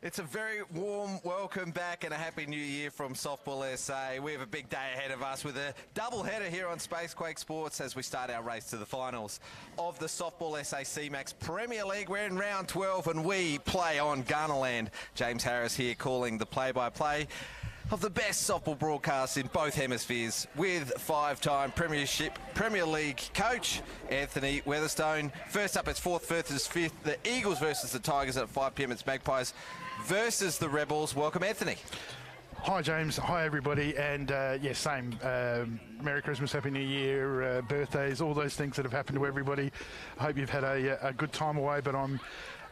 It's a very warm welcome back and a happy new year from Softball SA. We have a big day ahead of us with a double header here on Spacequake Sports as we start our race to the finals of the Softball SA CMAX Premier League. We're in round 12 and we play on Ghanaland. James Harris here calling the play-by-play of the best softball broadcasts in both hemispheres with five-time Premier League coach Anthony Weatherstone. First up, it's fourth versus fifth. The Eagles versus the Tigers at 5 p.m. It's Magpies versus the Rebels. Welcome, Anthony. Hi, James. Hi, everybody. And yeah, same. Merry Christmas, Happy New Year, birthdays, all those things that have happened to everybody. I hope you've had a good time away, but I'm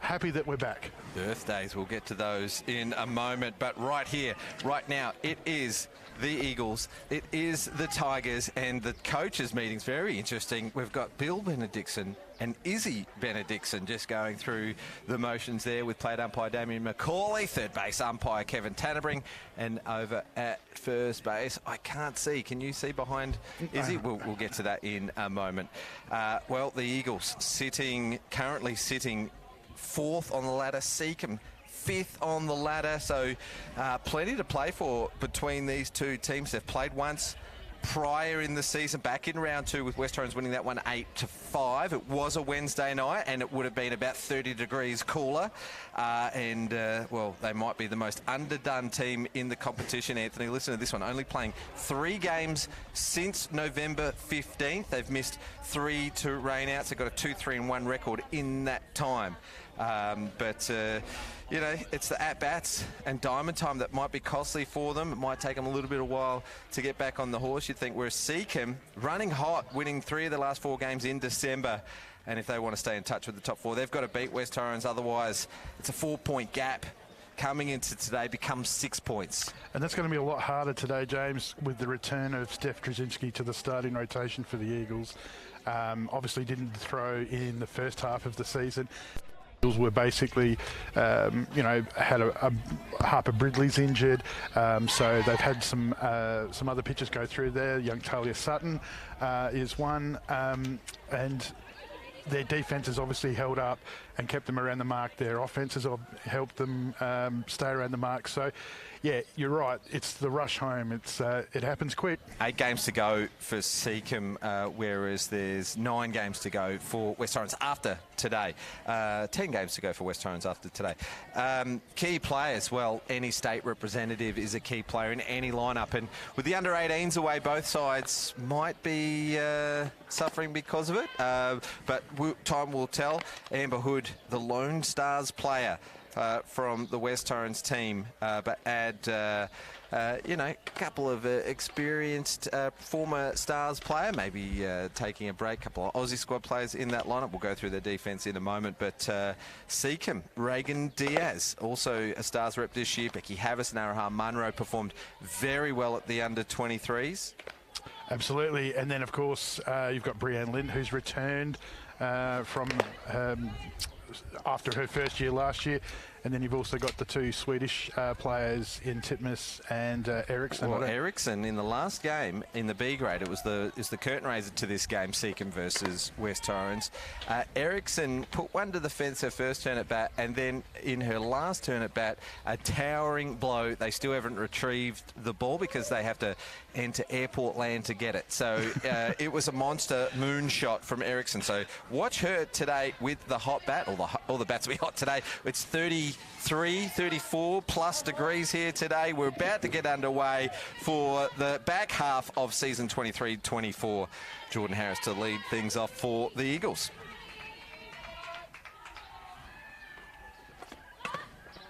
happy that we're back. Birthdays, we'll get to those in a moment, but right here, right now, it is the Eagles, it is the Tigers, and the coaches' meeting's very interesting. We've got Bill Benedictson and Izzy Benedictson just going through the motions there with plate umpire Damien McCauley, third base umpire Kevin Tannebring, and over at first base, I can't see. Can you see behind Izzy? We'll get to that in a moment. Well, the Eagles currently sitting fourth on the ladder, Seacombe fifth on the ladder, so plenty to play for between these two teams. They've played once prior in the season, back in round 2 with West Torrens winning that one 8-5. It was a Wednesday night and it would have been about 30 degrees cooler, well, they might be the most underdone team in the competition. Anthony, listen to this one, only playing 3 games since November 15th. They've missed 3 to rainouts. They've got a 2-3-1 record in that time. You know, it's the at-bats and diamond time that might be costly for them. It might take them a little bit of while to get back on the horse, you'd think. Whereas Seacombe, running hot, winning 3 of the last 4 games in December. And if they want to stay in touch with the top 4, they've got to beat West Torrens. Otherwise, it's a 4-point gap. Coming into today becomes 6 points. And that's going to be a lot harder today, James, with the return of Steph Trzynski to the starting rotation for the Eagles. Obviously didn't throw in the first half of the season. Were basically, you know, had a Harper Bridley's injured, so they've had some other pitchers go through there. Young Talia Sutton is one, and their defence has obviously held up and kept them around the mark. Their offence has helped them stay around the mark. So, yeah, you're right. It's the rush home. It happens quick. 8 games to go for Seacombe, whereas there's 9 games to go for West Torrens after today. 10 games to go for West Torrens after today. Key players, well, any state representative is a key player in any lineup, and with the under-18s away, both sides might be suffering because of it, but time will tell. Amber Hood, the Lone Stars player from the West Torrens team, but add, you know, a couple of experienced former Stars player, maybe taking a break, a couple of Aussie squad players in that lineup. We'll go through their defence in a moment, but Seacombe, Reagan Diaz, also a Stars rep this year. Becky Havis and Araha Munro performed very well at the under-23s. Absolutely, and then of course you've got Brianne Lind, who's returned from after her first year last year, and then you've also got the 2 Swedish players in Titmus and Eriksson. Well, Eriksson in the last game in the B grade, it was the curtain raiser to this game, Seacombe versus West Torrens. Eriksson put one to the fence her first turn at bat, and then in her last turn at bat, a towering blow. They still haven't retrieved the ball because they have to enter airport land to get it. So it was a monster moonshot from Eriksson. So watch her today with the hot bat. All the bats will be hot today. It's 33, 34 plus degrees here today. We're about to get underway for the back half of season 23-24. Jordan Harris to lead things off for the Eagles.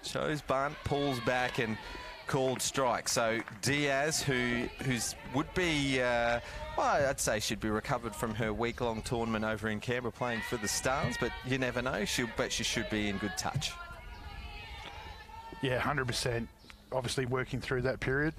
Shows bunt, pulls back and called strike. So Diaz, who's would be, well, I'd say should be recovered from her week-long tournament over in Canberra playing for the Stars, but you never know. But she should be in good touch. Yeah, 100%. Obviously working through that period.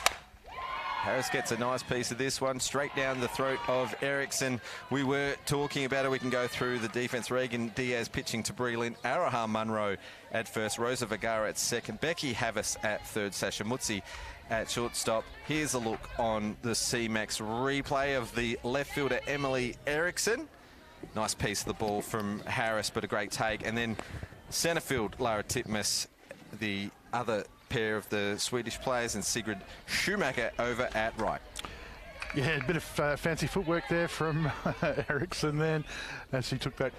Harris gets a nice piece of this one, straight down the throat of Eriksson. We were talking about it. We can go through the defence. Reagan Diaz pitching to Brie Lind. Araha Munro at first. Rosa Vergara at second. Becky Havis at third. Sasha Mutsi at shortstop. Here's a look on the CMAX replay of the left fielder Emily Eriksson. Nice piece of the ball from Harris, but a great take. And then centre field, Lara Titmus the other pair of the Swedish players, and Sigrid Schumacher over at right. Yeah, a bit of fancy footwork there from Eriksson then as he took that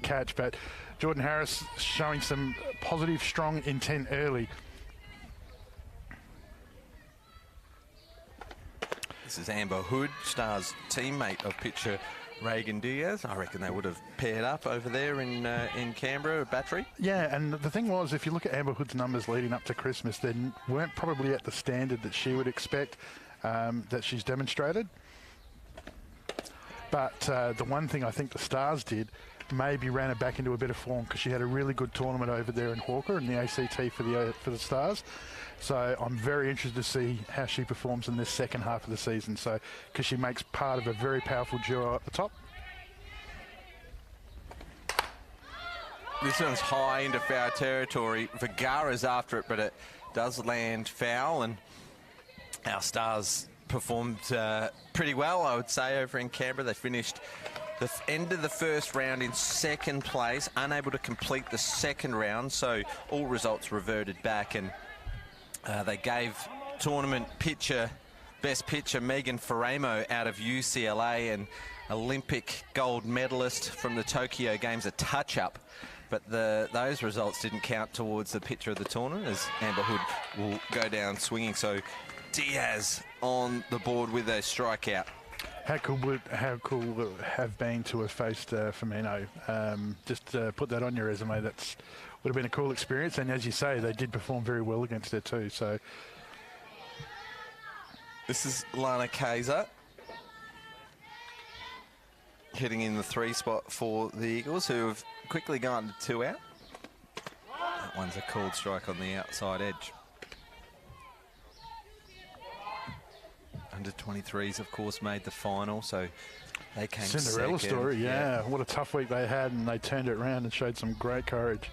catch. But Jordan Harris showing some positive, strong intent early. This is Amber Hood, Star's teammate of pitcher Reagan Diaz. I reckon they would have paired up over there in Canberra, Battery. Yeah, and the thing was, if you look at Amber Hood's numbers leading up to Christmas, they weren't probably at the standard that she would expect that she's demonstrated. But the one thing I think the Stars did, maybe ran her back into a bit of form, because she had a really good tournament over there in Hawker in the ACT for the Stars. So I'm very interested to see how she performs in this second half of the season. So, because she makes part of a very powerful duo at the top. This one's high into foul territory. Vergara's after it, but it does land foul, and our Stars performed pretty well, I would say, over in Canberra. They finished the end of the first round in second place, unable to complete the second round, so all results reverted back, and they gave tournament best pitcher Megan Faramo out of UCLA and Olympic gold medalist from the Tokyo Games a touch-up. But those results didn't count towards the pitcher of the tournament, as Amber Hood will go down swinging. So Diaz on the board with a strikeout. How cool would it have been to have faced Firmino? Just put that on your resume. That would have been a cool experience. And as you say, they did perform very well against her too. So this is Lana Kaiser hitting in the 3 spot for the Eagles, who have quickly gone to 2 out. That one's a called strike on the outside edge. Under 23s, of course, made the final, so they came Cinderella second. Story, yeah. What a tough week they had, and they turned it around and showed some great courage.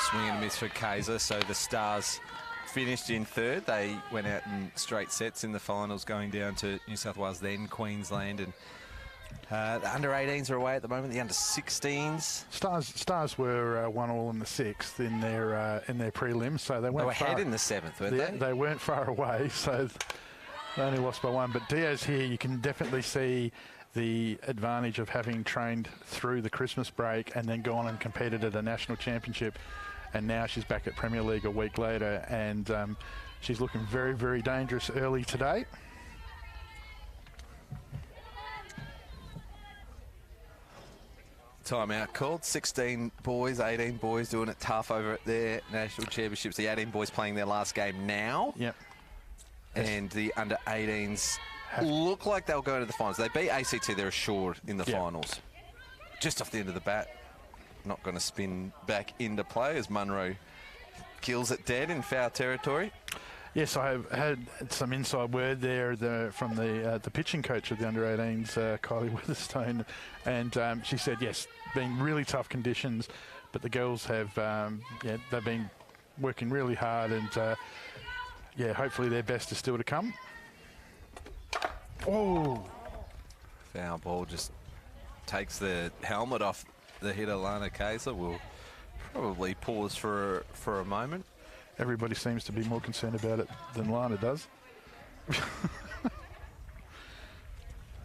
Swing and a miss for Kaiser, so the Stars finished in third. They went out in straight sets in the finals, going down to New South Wales, then Queensland, and the under-18s are away at the moment. The under-16s. Stars were 1-1 in the 6th in their prelims, so they were ahead in the 7th, weren't they? They weren't far away, so they only lost by 1. But Diaz here, you can definitely see the advantage of having trained through the Christmas break and then gone and competed at a national championship, and now she's back at Premier League a week later, and she's looking very, very dangerous early today. Timeout called. 16 boys, 18 boys doing it tough over at their national championships. The 18 boys playing their last game now. Yep. And the under-18s look like they'll go to the finals. They beat ACT, they're assured in the finals. Just off the end of the bat. Not going to spin back into play as Munro kills it dead in foul territory. Yes, I have had some inside word there from the pitching coach of the under-18s, Kylie Weatherstone, and she said, yes, been really tough conditions, but the girls have, they've been working really hard, and hopefully their best is still to come. Oh! Foul ball just takes the helmet off the hitter, Lana Kaiser. Will probably pause for a moment. Everybody seems to be more concerned about it than Lana does.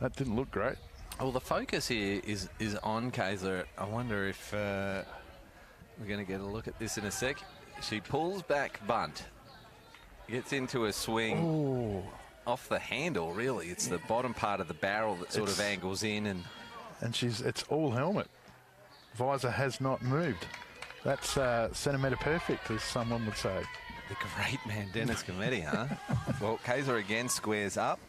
That didn't look great. Well, the focus here is on Kaiser. I wonder if we're going to get a look at this in a sec. She pulls back bunt, gets into a swing off the handle, really. It's the bottom part of the barrel that sort of angles in. And it's all helmet. Visor has not moved. That's centimetre perfect, as someone would say. The great man, Dennis Cometti, huh? Well, Kaiser again squares up.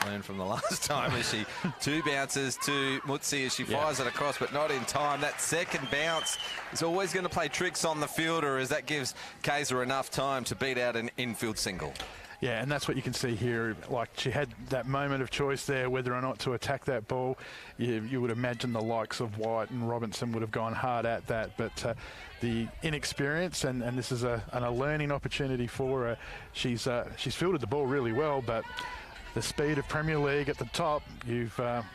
Learned from the last time as she 2 bounces to Mutsi as she fires it across, but not in time. That second bounce is always going to play tricks on the fielder, as that gives Kaiser enough time to beat out an infield single. Yeah, and that's what you can see here. Like, she had that moment of choice there, whether or not to attack that ball. You would imagine the likes of White and Robinson would have gone hard at that, but the inexperience, and this is a learning opportunity for her. She's fielded the ball really well, but the speed of Premier League at the top, you've got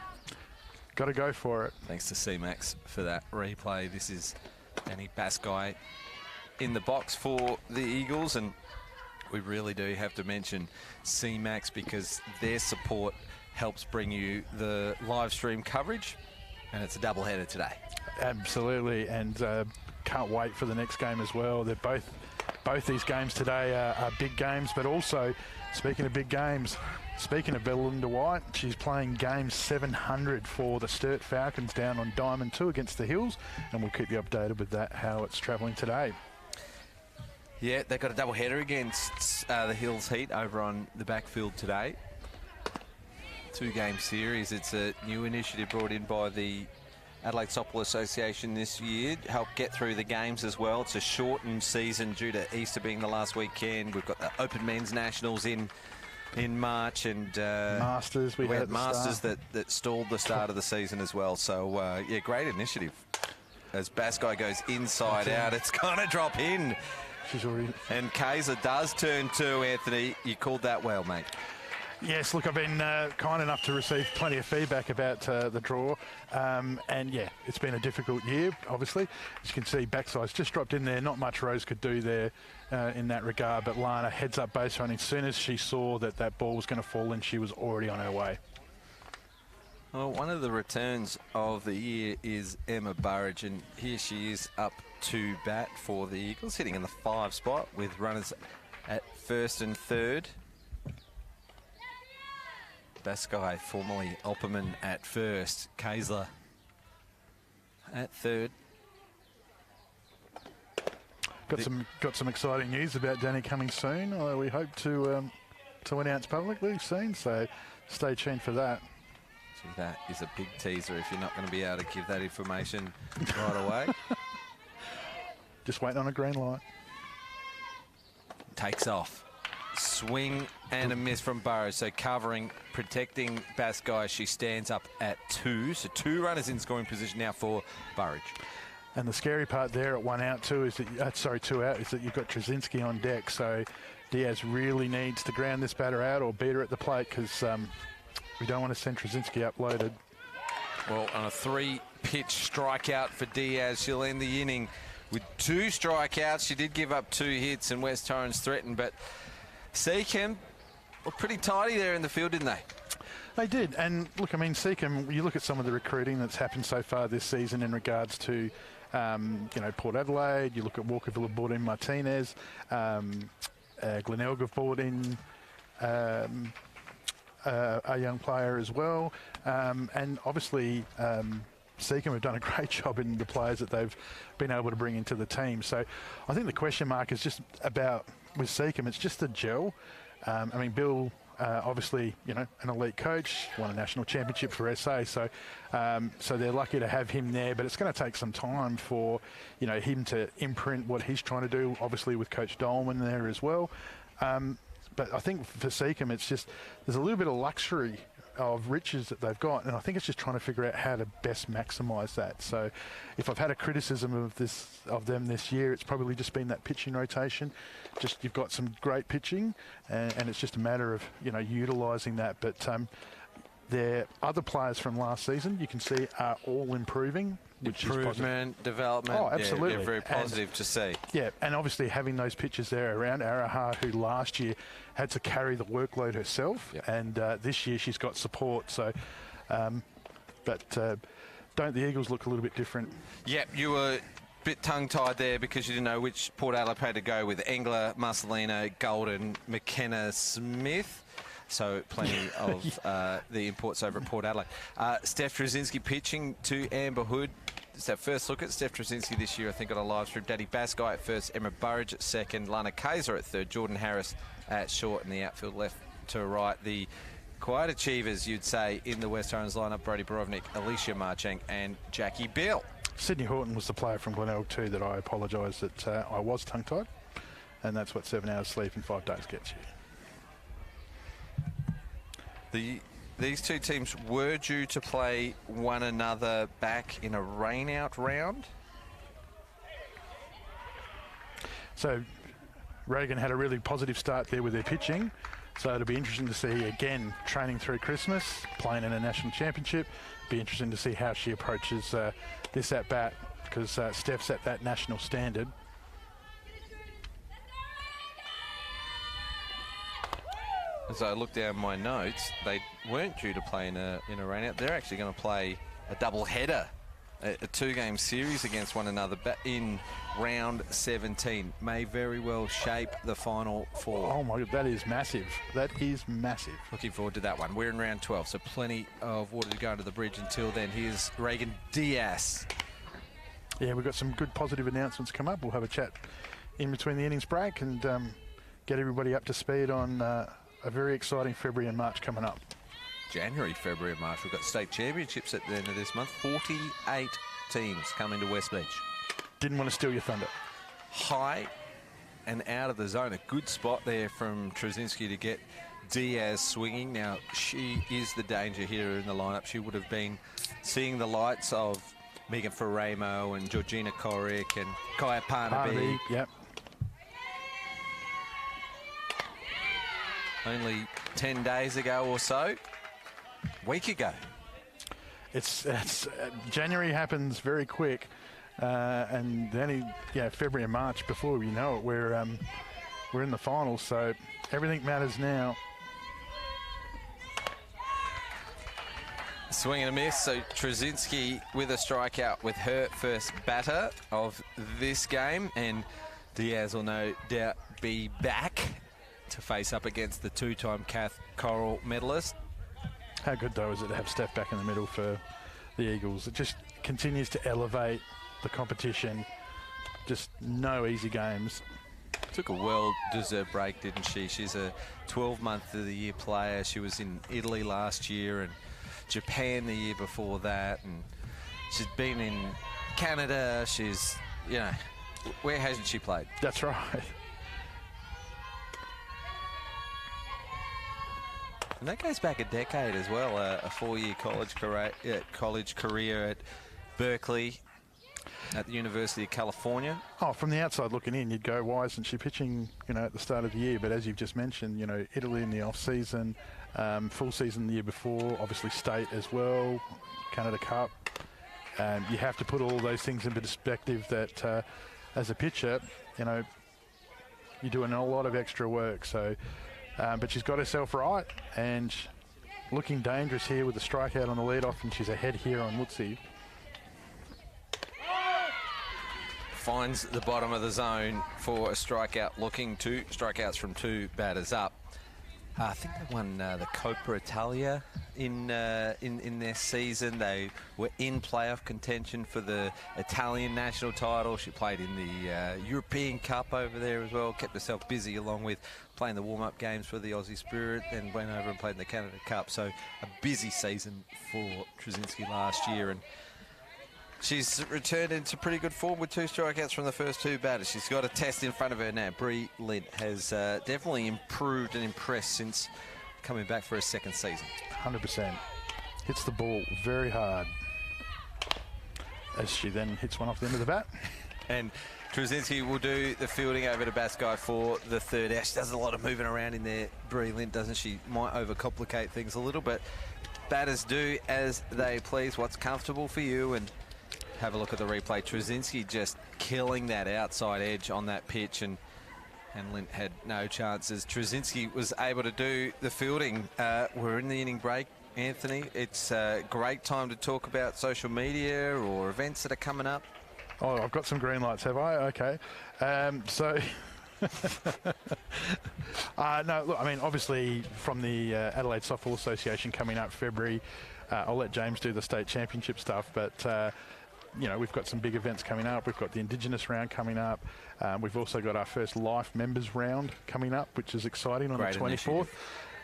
to go for it. Thanks to CMAX for that replay. This is Danny Baskai in the box for the Eagles, and we really do have to mention CMAX because their support helps bring you the live stream coverage, and it's a doubleheader today. Absolutely, and can't wait for the next game as well. They're both these games today are big games, but also, speaking of big games, speaking of Belinda White, she's playing game 700 for the Sturt Falcons down on Diamond 2 against the Hills, and we'll keep you updated with that, how it's travelling today. Yeah, they've got a double header against the Hills Heat over on the backfield today. 2-game series. It's a new initiative brought in by the Adelaide Softball Association this year to help get through the games as well. It's a shortened season due to Easter being the last weekend. We've got the Open Men's Nationals in March, and Masters. We had Masters that stalled the start of the season as well. So yeah, great initiative. As Baskai goes inside out, it's going to drop in. She's already. And Kaiser does turn 2, Anthony. You called that well, mate. Yes, look, I've been kind enough to receive plenty of feedback about the draw. And yeah, it's been a difficult year, obviously. As you can see, backside's just dropped in there. Not much Rose could do there in that regard. But Lana heads up base running. As soon as she saw that ball was going to fall in, she was already on her way. Well, one of the returns of the year is Emma Burridge, and here she is up to bat for the Eagles, hitting in the 5 spot with runners at first and third. Baskai, formerly Opperman, at first. Kaisler at third. Got some exciting news about Danny coming soon. We hope to announce publicly soon, so stay tuned for that. Gee, that is a big teaser if you're not going to be able to give that information right away. Just waiting on a green light. Takes off. Swing and a miss from Burrows. So covering, protecting Baskai. She stands up at 2. So 2 runners in scoring position now for Burridge. And the scary part there at 1 out too is that 2 out is that you've got Trzynski on deck. So Diaz really needs to ground this batter out or beat her at the plate, because we don't want to send Trzynski up loaded. Well, on a 3-pitch strikeout for Diaz, she'll end the inning with 2 strikeouts. She did give up 2 hits, and West Torrens threatened, but Seacombe were pretty tidy there in the field, didn't they? They did. And look, I mean, Seacombe, you look at some of the recruiting that's happened so far this season in regards to, you know, Port Adelaide. You look at Walkerville have brought in Martinez. Glenelg have brought in a young player as well. And obviously, Seacombe have done a great job in the players that they've been able to bring into the team. So I think the question mark is just about, with Seacombe, it's just the gel. I mean, Bill, obviously, you know, an elite coach, won a national championship for SA, so so they're lucky to have him there, but it's going to take some time for, you know, him to imprint what he's trying to do, obviously with Coach Dolman there as well. But I think for Seacombe, it's just, there's a little bit of luxury of riches that they've got, and I think it's just trying to figure out how to best maximise that. So if I've had a criticism of them this year, it's probably just been that pitching rotation. Just, you've got some great pitching, and it's just a matter of, you know, utilising that. But their other players from last season, you can see, are all improving. Which Improvement, is development. Oh, absolutely. Yeah, very positive to see. Yeah, and obviously having those pitchers there around Araha, who last year had to carry the workload herself, yep. and this year she's got support. So, but don't the Eagles look a little bit different? Yep, you were a bit tongue-tied there because you didn't know which Port Adelaide had to go with. Engler, Marcelino, Golden, McKenna, Smith. So plenty of the imports over at Port Adelaide. Steph Trzynski pitching to Amber Hood. It's our first look at Steph Trzynski this year, I think, on a live stream. Daddy Baskai at first, Emma Burridge at second, Lana Kaiser at third, Jordan Harris at short, and the outfield left to right. The quiet achievers, you'd say, in the West Torrens lineup: Brody Borovnik, Alicia Marchang, and Jackie Bill. Sydney Horton was the player from Glenelg too that I apologise that I was tongue-tied, and that's what 7 hours sleep in 5 days gets you. These two teams were due to play one another back in a rain-out round. So Reagan had a really positive start there with their pitching. So it'll be interesting to see, again, training through Christmas, playing in a national championship. Be interesting to see how she approaches this at-bat, because Steph's at that national standard. As I look down my notes, they weren't due to play in a rain-out. They're actually going to play a double-header, a two-game series against one another in round 17. May very well shape the final four. Oh my God, that is massive. That is massive. Looking forward to that one. We're in round 12, so plenty of water to go under the bridge until then. Here's Reagan Diaz. Yeah, we've got some good positive announcements come up. We'll have a chat in between the innings break and get everybody up to speed on a very exciting February and March coming up. January, February and March. We've got state championships at the end of this month. 48 teams coming to West Beach. Didn't want to steal your thunder. High and out of the zone. A good spot there from Trzynski to get Diaz swinging. Now, she is the danger here in the lineup. She would have been seeing the lights of Megan Ferramo and Georgina Koric and Kaya Parnaby. Yep. Only 10 days ago or so. Week ago. It's January happens very quick, and then February and March before we know it, we're in the finals. So everything matters now. Swing and a miss. So Trzynski with a strikeout with her first batter of this game, and Diaz will no doubt be back to face up against the two-time Kath Coral medalist. How good, though, is it to have Steph back in the middle for the Eagles? It just continues to elevate the competition. Just no easy games. Took a well-deserved break, didn't she? She's a 12-month of the year player. She was in Italy last year and Japan the year before that. And she's been in Canada. She's, where hasn't she played? That's right. And that goes back a decade as well, a four-year college career at Berkeley, at the University of California. Oh, from the outside looking in, you'd go, why isn't she pitching, at the start of the year? But as you've just mentioned, Italy in the off-season, full season the year before, obviously state as well, Canada Cup. You have to put all those things into perspective that as a pitcher, you're doing a lot of extra work. So. But she's got herself right and looking dangerous here with the strikeout on the leadoff, and she's ahead here on Woodsy. Finds the bottom of the zone for a strikeout, looking to strikeouts from two batters up. I think they won the Coppa Italia in their season. They were in playoff contention for the Italian national title. She played in the European Cup over there as well, kept herself busy along with playing the warm-up games for the Aussie Spirit, then went over and played in the Canada Cup. So a busy season for Trzynski last year, and she's returned into pretty good form with two strikeouts from the first two batters. She's got a test in front of her now. Bree Lint has definitely improved and impressed since coming back for her second season. 100%. Hits the ball very hard as she then hits one off the end of the bat. And Trzynski will do the fielding over to Baskai for the third. She does a lot of moving around in there, Bree Lint, doesn't she? Might overcomplicate things a little, but batters do as they please. What's comfortable for you? And have a look at the replay. Trzynski just killing that outside edge on that pitch, and Lint had no chances. Trzynski was able to do the fielding. We're in the inning break, Anthony. It's a great time to talk about social media or events that are coming up. Oh, I've got some green lights, have I? Okay. No, look, I mean, obviously from the Adelaide Softball Association coming up February, I'll let James do the state championship stuff, but we've got some big events coming up. We've got the Indigenous round coming up. We've also got our first Life Members round coming up, which is exciting on the 24th,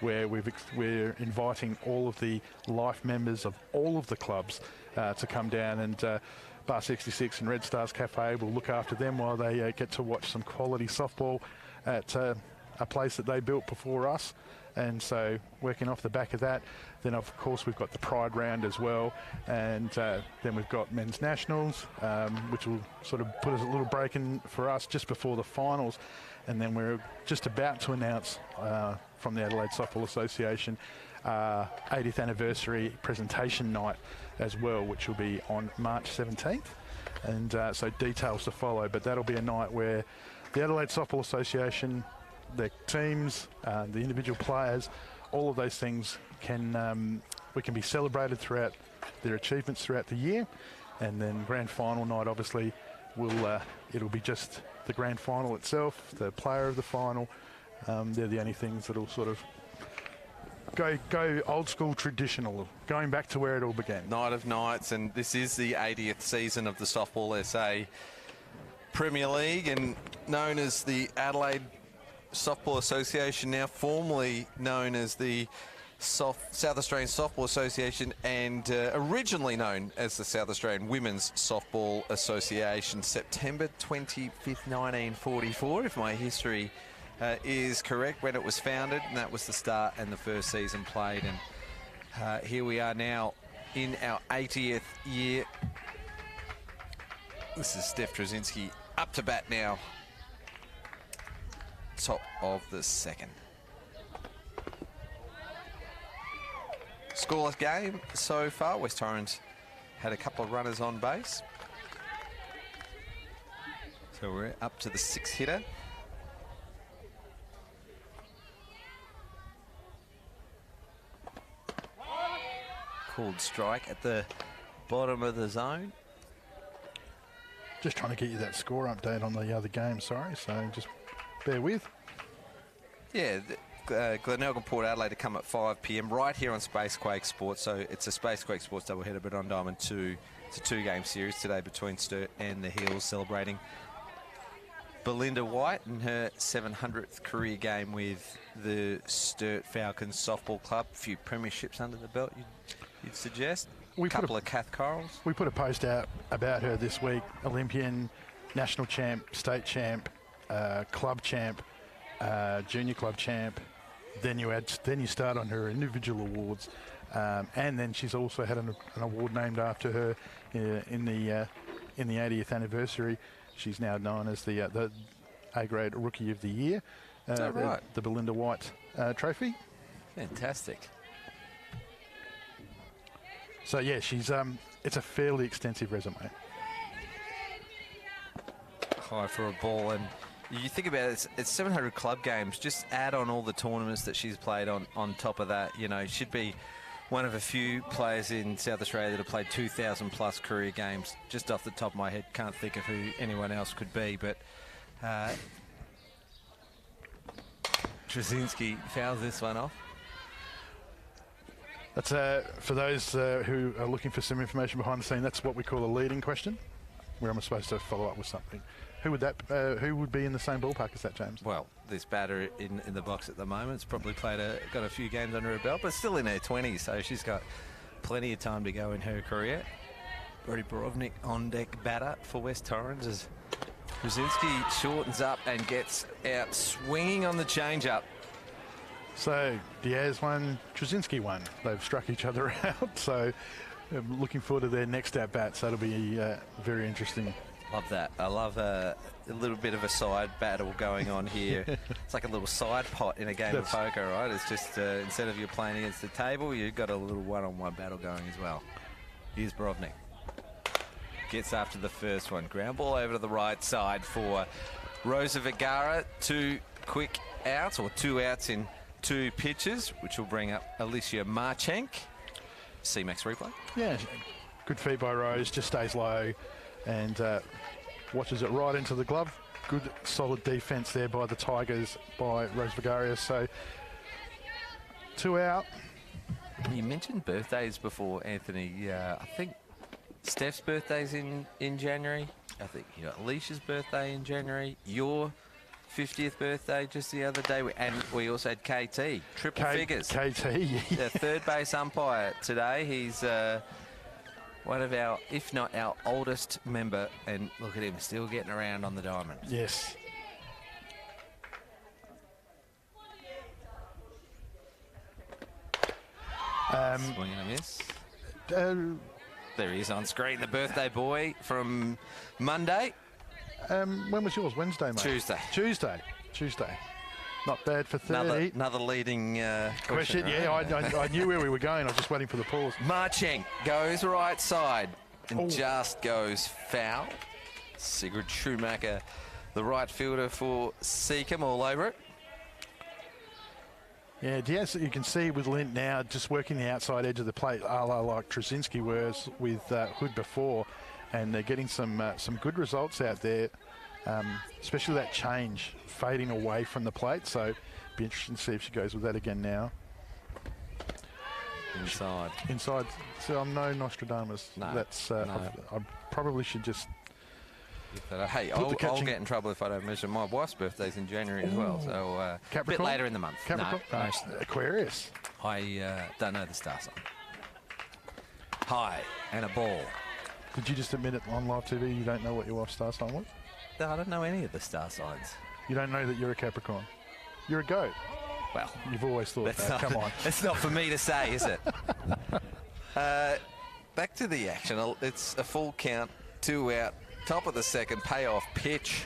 where we're inviting all of the Life members of all of the clubs to come down, and Bar 66 and Red Stars Cafe will look after them while they get to watch some quality softball at a place that they built before us. And so working off the back of that, then of course we've got the Pride round as well, and then we've got Men's Nationals, which will sort of put us a little break in for us just before the finals, and then we're just about to announce from the Adelaide Softball Association 80th anniversary presentation night as well, which will be on March 17th. and so details to follow. But that'll be a night where the Adelaide Softball Association, their teams, the individual players, all of those things we can be celebrated throughout their achievements throughout the year, and then grand final night obviously it'll be just the grand final itself, the player of the final. They're the only things that'll sort of go old school traditional, going back to where it all began. Night of nights, and this is the 80th season of the Softball SA Premier League, and known as the Adelaide Softball Association, now formerly known as the South Australian Softball Association, and originally known as the South Australian Women's Softball Association. September 25th, 1944, if my history is correct, when it was founded, and that was the start and the first season played. And here we are now in our 80th year. This is Steph Trzynski up to bat now, top of the second. Scoreless game so far. West Torrens had a couple of runners on base. So we're up to the 6th hitter. Called strike at the bottom of the zone. Just trying to get you that score update on the other game, sorry, so just bear with. Yeah, Glenelg Port Adelaide to come at 5 p.m. right here on Spacequake Sports. So it's a Spacequake Sports doubleheader, but on Diamond 2. It's a 2-game series today between Sturt and the Heels, celebrating Belinda White and her 700th career game with the Sturt Falcons Softball Club. A few premierships under the belt, you'd suggest. A couple of Kath Corals. We put a post out about her this week. Olympian, national champ, state champ, club champ, junior club champ. Then you start on her individual awards, and then she's also had an award named after her in the 80th anniversary. She's now known as the A-grade Rookie of the Year. Is that right? The Belinda White Trophy. Fantastic. So yeah, she's it's a fairly extensive resume. High for a ball, and you think about it, it's 700 club games. Just add on all the tournaments that she's played on top of that. You know, should be one of a few players in South Australia that have played 2,000 plus career games. Just off the top of my head, can't think of who anyone else could be, but Trzynski fouls this one off. That's for those who are looking for some information behind the scene. That's what we call a leading question, where I'm supposed to follow up with something. Who would be in the same ballpark as that, James? Well, this batter in the box at the moment has probably got a few games under her belt, but still in her 20s, so she's got plenty of time to go in her career. Brody Borovnik on deck batter for West Torrens as Trzynski shortens up and gets out swinging on the change-up. So Diaz won, Trzynski won. They've struck each other out, so I'm looking forward to their next at-bat, so it'll be very interesting. Love that. I love a little bit of a side battle going on here. It's like a little side pot in a game of poker, right? It's just instead of you playing against the table, you've got a little one-on-one battle going as well. Here's Borovnik. Gets after the first one. Ground ball over to the right side for Rosa Vergara. 2 quick outs, or 2 outs in 2 pitches, which will bring up Alicia Marchenk. CMAX replay. Yeah, good feed by Rose. Just stays low and watches it right into the glove. Good solid defence there by the Tigers, by Rose Vergara. So 2 out. You mentioned birthdays before, Anthony. I think Steph's birthday's in January. I think you got Alicia's birthday in January. Your 50th birthday just the other day, and we also had KT, triple figures. KT, the third base umpire today. He's one of our, if not our oldest member, and look at him still getting around on the diamond. Yes. Swing and a miss. There he is on screen, the birthday boy from Monday. When was yours? Wednesday, mate? Tuesday. Not bad for 30. Another leading question. Right? Yeah, I knew where we were going. I was just waiting for the pause. Marchenk goes right side. and just goes foul. Sigrid Schumacher, the right fielder for Seacombe, all over it. Yeah, Diaz, you can see with Lint now just working the outside edge of the plate, a la like Trzynski was with Hood before, and they're getting some good results out there, especially that change fading away from the plate. So be interesting to see if she goes with that again now. Inside. So I'm no Nostradamus. No, That's no. I probably should just. Hey, I'll get in trouble if I don't mention my wife's birthday's in January as well, so a bit later in the month. Capricorn? No, Aquarius. I don't know the star sign. Hi, and a ball. Did you just admit it on live TV you don't know what your wife's star sign was? No, I don't know any of the star signs. You don't know that you're a Capricorn? You're a goat. Well, you've always thought that. Come on. It's not for me to say, is it? Back to the action. It's a full count, 2 out. Top of the second, payoff pitch.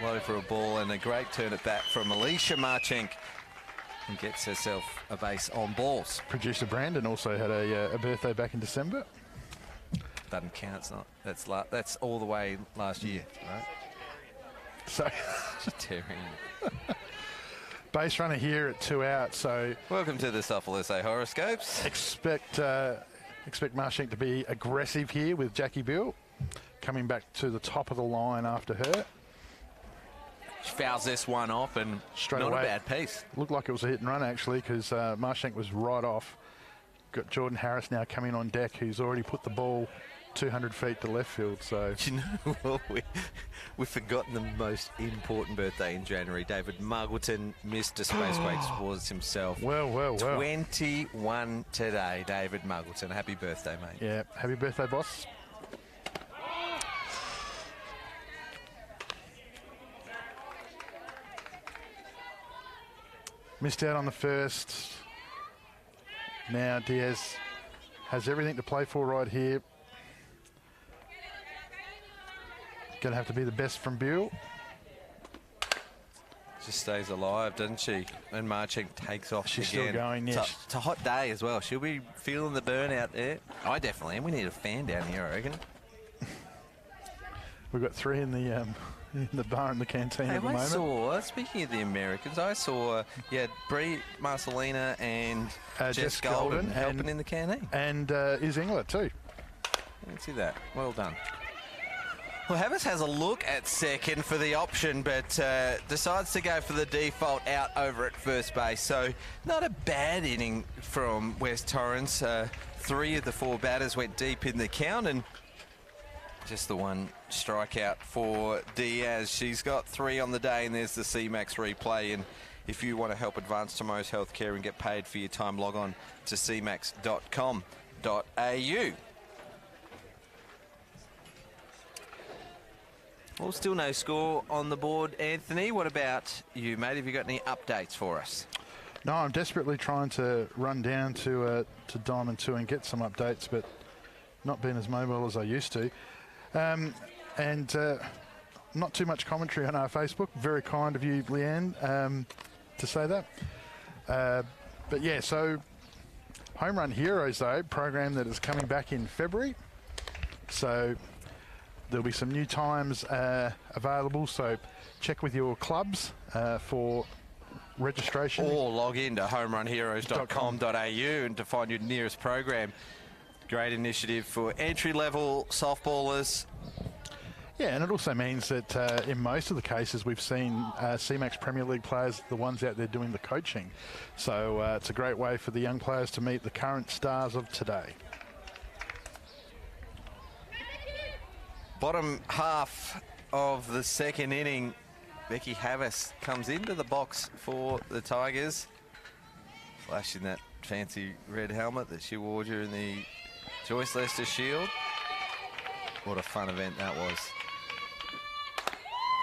Low for a ball and a great turn at bat from Alicia Marchenk, who gets herself a base on balls. Producer Brandon also had a birthday back in December. Doesn't count. It's not. That's all the way last year, right? So tearing. Base runner here at 2 out. So welcome to the Soffel SA horoscopes. Expect Marchenk to be aggressive here with Jackie Bill coming back to the top of the line after her. She fouls this one off and straight not away. A bad piece. Looked like it was a hit and run actually, because Marchenk was right off. Got Jordan Harris now coming on deck, who's already put the ball 200 feet to left field. So do you know what? We've forgotten the most important birthday in January. David Muggleton, Mr. Spaceways, was himself. Well. 21 today, David Muggleton. Happy birthday, mate. Yeah, happy birthday, boss. Missed out on the first. Now Diaz has everything to play for right here. Going to have to be the best from Buell. Just stays alive, doesn't she? And Marchenk takes off She's again. Still going, yes. It's a hot day as well. She'll be feeling the burn out there. I definitely am. We need a fan down here, I reckon. We've got 3 in the bar in the canteen at the moment. Speaking of the Americans, I saw Brie Marcelina and Jess Golden helping in the canteen. And Is Engler too. I didn't see that. Well done. Well, Havas has a look at second for the option, but decides to go for the default out over at first base. So not a bad inning from West Torrens. 3 of the 4 batters went deep in the count, and just the 1 strikeout for Diaz. She's got 3 on the day, and there's the CMAX replay. And if you want to help Advance Tomorrow's Healthcare and get paid for your time, log on to cmax.com.au. Well, still no score on the board, Anthony. What about you, mate? Have you got any updates for us? No, I'm desperately trying to run down to Diamond 2 and get some updates, but not being as mobile as I used to. And not too much commentary on our Facebook. Very kind of you, Leanne, to say that. But yeah, so Home Run Heroes, though, program that is coming back in February. So there'll be some new times available, so check with your clubs for registration. Or log in to homerunheroes.com.au and to find your nearest program. Great initiative for entry-level softballers. Yeah, and it also means that in most of the cases we've seen CMAX Premier League players, the ones out there doing the coaching. So it's a great way for the young players to meet the current stars of today. Bottom half of the second inning, Becky Havas comes into the box for the Tigers, flashing that fancy red helmet that she wore during the Joyce Lester Shield. What a fun event that was.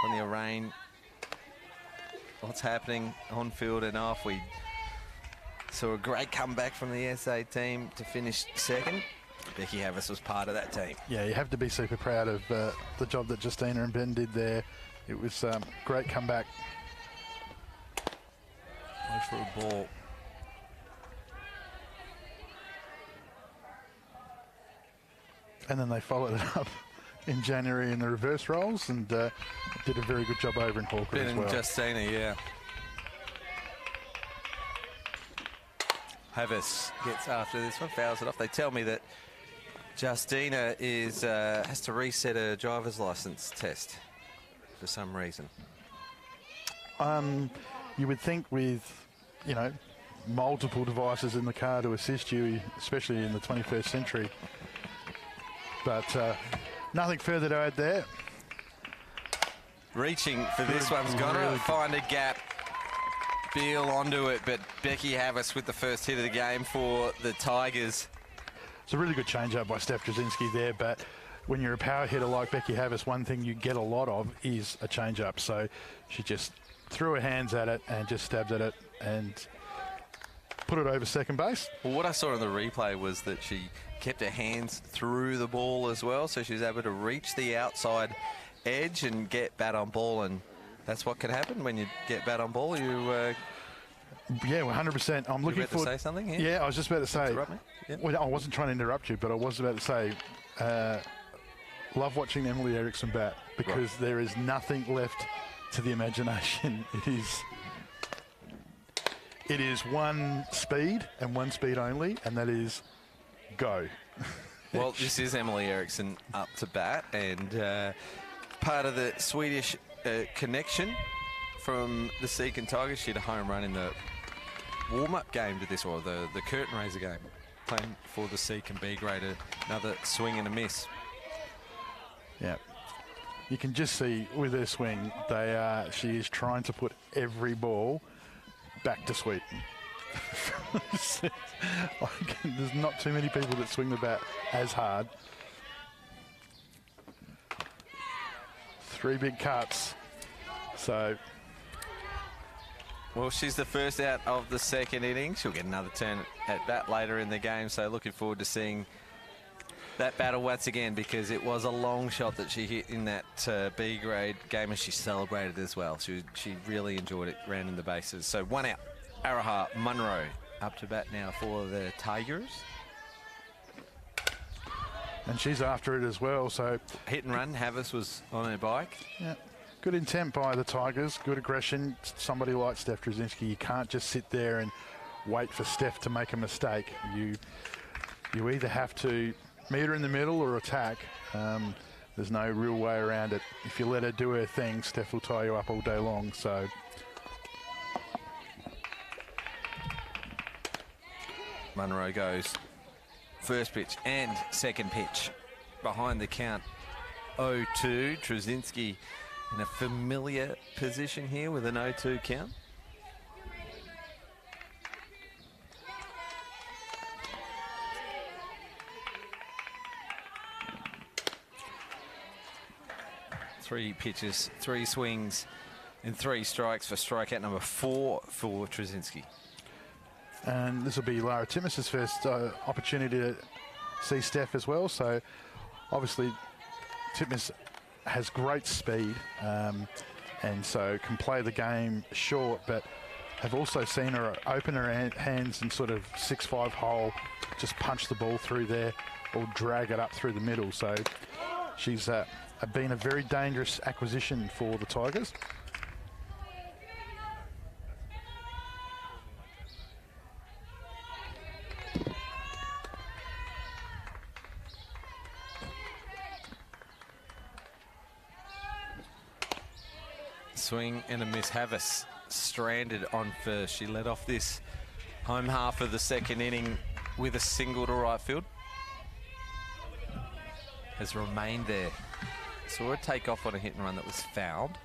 Plenty of rain. What's happening on field and off. We saw a great comeback from the SA team to finish second. Becky Havas was part of that team. Yeah, you have to be super proud of the job that Justina and Ben did there. It was great comeback. Go for a ball. And then they followed it up in January in the reverse rolls and did a very good job over in Hawker as well. Justina, yeah. Havis gets after this one, fouls it off. They tell me that Justina has to reset a driver's license test for some reason. You would think with, you know, multiple devices in the car to assist you, especially in the 21st century. But nothing further to add there. Reaching for this one's got to find a gap. Beal onto it, but Becky Havis with the first hit of the game for the Tigers. It's a really good change-up by Steph Drzezinski there, but when you're a power hitter like Becky Havis, one thing you get a lot of is a change-up. So she just threw her hands at it and just stabbed at it and put it over second base. Well, what I saw in the replay was that she kept her hands through the ball as well, so she was able to reach the outside edge and get bat on ball, and that's what can happen when you get bat on ball. You yeah, 100%. I'm looking for to say something here? Yeah, I was just about to say. Interrupt me? Yeah. Well, I wasn't trying to interrupt you, but I was about to say, love watching Emily Eriksson bat because there is nothing left to the imagination. It is one speed and one speed only, and that is go. Well, this is Emily Eriksson up to bat, and part of the Swedish connection from the Seacombe Tigers. She had a home run in the warm-up game to this, or the curtain raiser game, playing for the Seacombe B grade. Another swing and a miss. Yeah. You can just see with her swing, she is trying to put every ball back to Sweden. There's not too many people that swing the bat as hard. 3 big cuts. So, well, she's the first out of the second inning. She'll get another turn at bat later in the game, so looking forward to seeing that battle once again, because it was a long shot that she hit in that B grade game, and she celebrated as well. She really enjoyed it, rounding the bases. So 1 out. Araha Munro up to bat now for the Tigers. And she's after it as well, so... Hit and run, Havis was on her bike. Yeah. Good intent by the Tigers, good aggression. Somebody like Steph Drzezinski, you can't just sit there and wait for Steph to make a mistake. You either have to meet her in the middle or attack. There's no real way around it. If you let her do her thing, Steph will tie you up all day long, so... Munro goes first pitch and second pitch behind the count. 0-2. Drzezinski in a familiar position here with an 0-2 count. Three pitches, 3 swings, and 3 strikes for strikeout number 4 for Drzezinski. And this will be Lara Titmus's first opportunity to see Steph as well. So obviously Titmus has great speed and so can play the game short, but have also seen her open her hands and sort of 6-5 hole, just punch the ball through there or drag it up through the middle. So she's been a very dangerous acquisition for the Tigers. Swing and a miss. Havis stranded on first. She led off this home half of the second inning with a single to right field. Has remained there. Saw her take off on a hit and run that was fouled.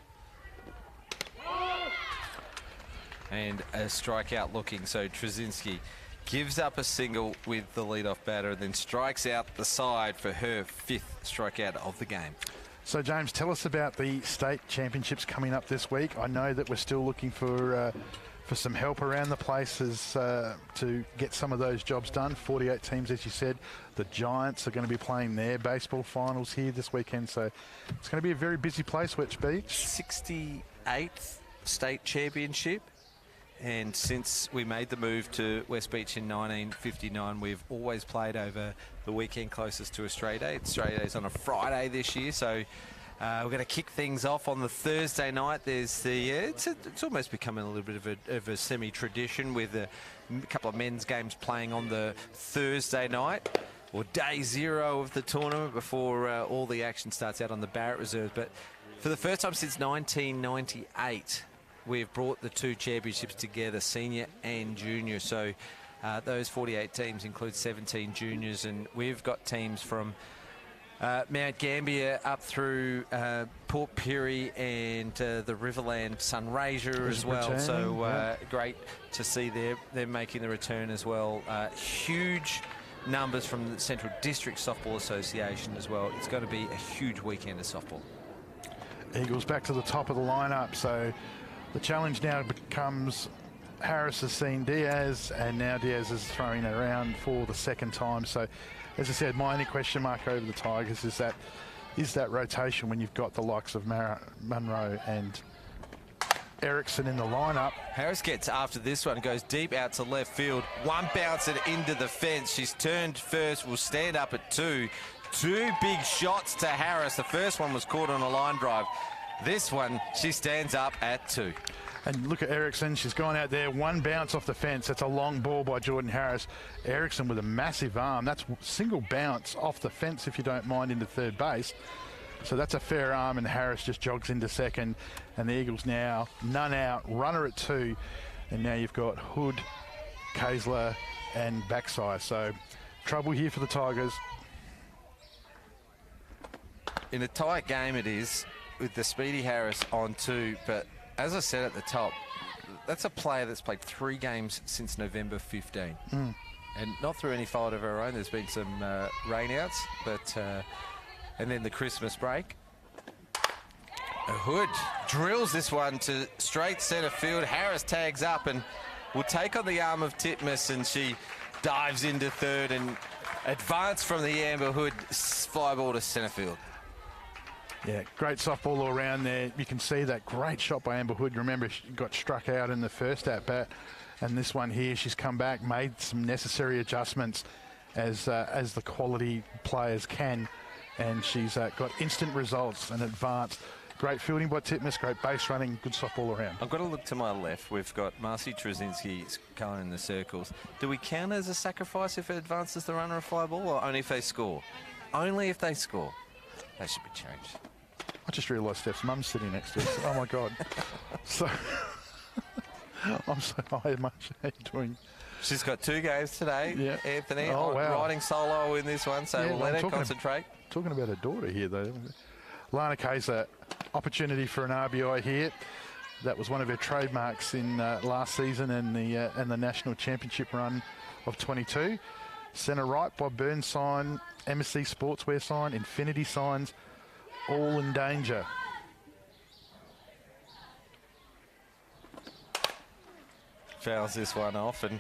And a strikeout looking. So Drzezinski gives up a single with the leadoff batter and then strikes out the side for her 5th strikeout of the game. So, James, tell us about the state championships coming up this week. I know that we're still looking for some help around the places to get some of those jobs done. 48 teams, as you said. The Giants are going to be playing their baseball finals here this weekend, so it's going to be a very busy place, Wetch Beach. 68th state championship, And since we made the move to West Beach in 1959, we've always played over the weekend closest to Australia Day. Australia Day's on a Friday this year, so we're going to kick things off on the Thursday night. There's the it's almost becoming a little bit of a semi-tradition with a couple of men's games playing on the Thursday night, or day zero of the tournament before all the action starts out on the Barrett Reserve. But for the first time since 1998, we've brought the two championships together, senior and junior. So those 48 teams include 17 juniors, and we've got teams from Mount Gambier up through Port Pirie and the Riverland Sunraysia as well. So great to see them making the return as well. Huge numbers from the Central District Softball Association as well. It's going to be a huge weekend of softball. Eagles back to the top of the lineup, so the challenge now becomes Harris has seen Diaz, and now Diaz is throwing it around for the second time. So, as I said, my only question mark over the Tigers is that rotation when you've got the likes of Munro and Erickson in the lineup. Harris gets after this one, goes deep out to left field. One bounce it into the fence. She's turned first, will stand up at two. Two big shots to Harris. The first one was caught on a line drive. This one, she stands up at two. And look at Erickson. She's gone out there. One bounce off the fence. That's a long ball by Jordan Harris. Erickson with a massive arm. That's single bounce off the fence, if you don't mind, into third base. So that's a fair arm, and Harris just jogs into second. And the Eagles now, none out, runner at two. And now you've got Hood, Kaysler, and Backside. So trouble here for the Tigers. In a tight game it is, with the speedy Harris on two, but as I said at the top, that's a player that's played 3 games since November 15. And not through any fault of her own. There's been some rainouts, but and then the Christmas break. Hood drills this one to straight centre field. Harris tags up and will take on the arm of Titmus, and she dives into third and advance from the Amber Hood fly ball to centre field. Yeah, great softball all around there. You can see that great shot by Amber Hood. Remember, she got struck out in the first at-bat. And this one here, she's come back, made some necessary adjustments as the quality players can. And she's got instant results and advanced. Great fielding by Titmus, great base running, good softball around. I've got to look to my left. We've got Marcy Trzynski going in the circles. Do we count as a sacrifice if it advances the runner a fly ball, or only if they score? Only if they score. That should be changed. I just realised Steph's mum's sitting next to us. Oh, my God. So, I'm so tired, much. How you doing? She's got 2 games today, Anthony. Oh, wow. Riding solo in this one, so we'll let her concentrate. Talking about her daughter here, though. Lana Kaysler, opportunity for an RBI here. That was one of her trademarks in last season and the National Championship run of 22. Centre right, Bob Burns sign, MSC Sportswear sign, Infinity signs, all in danger. Fouls this one off, and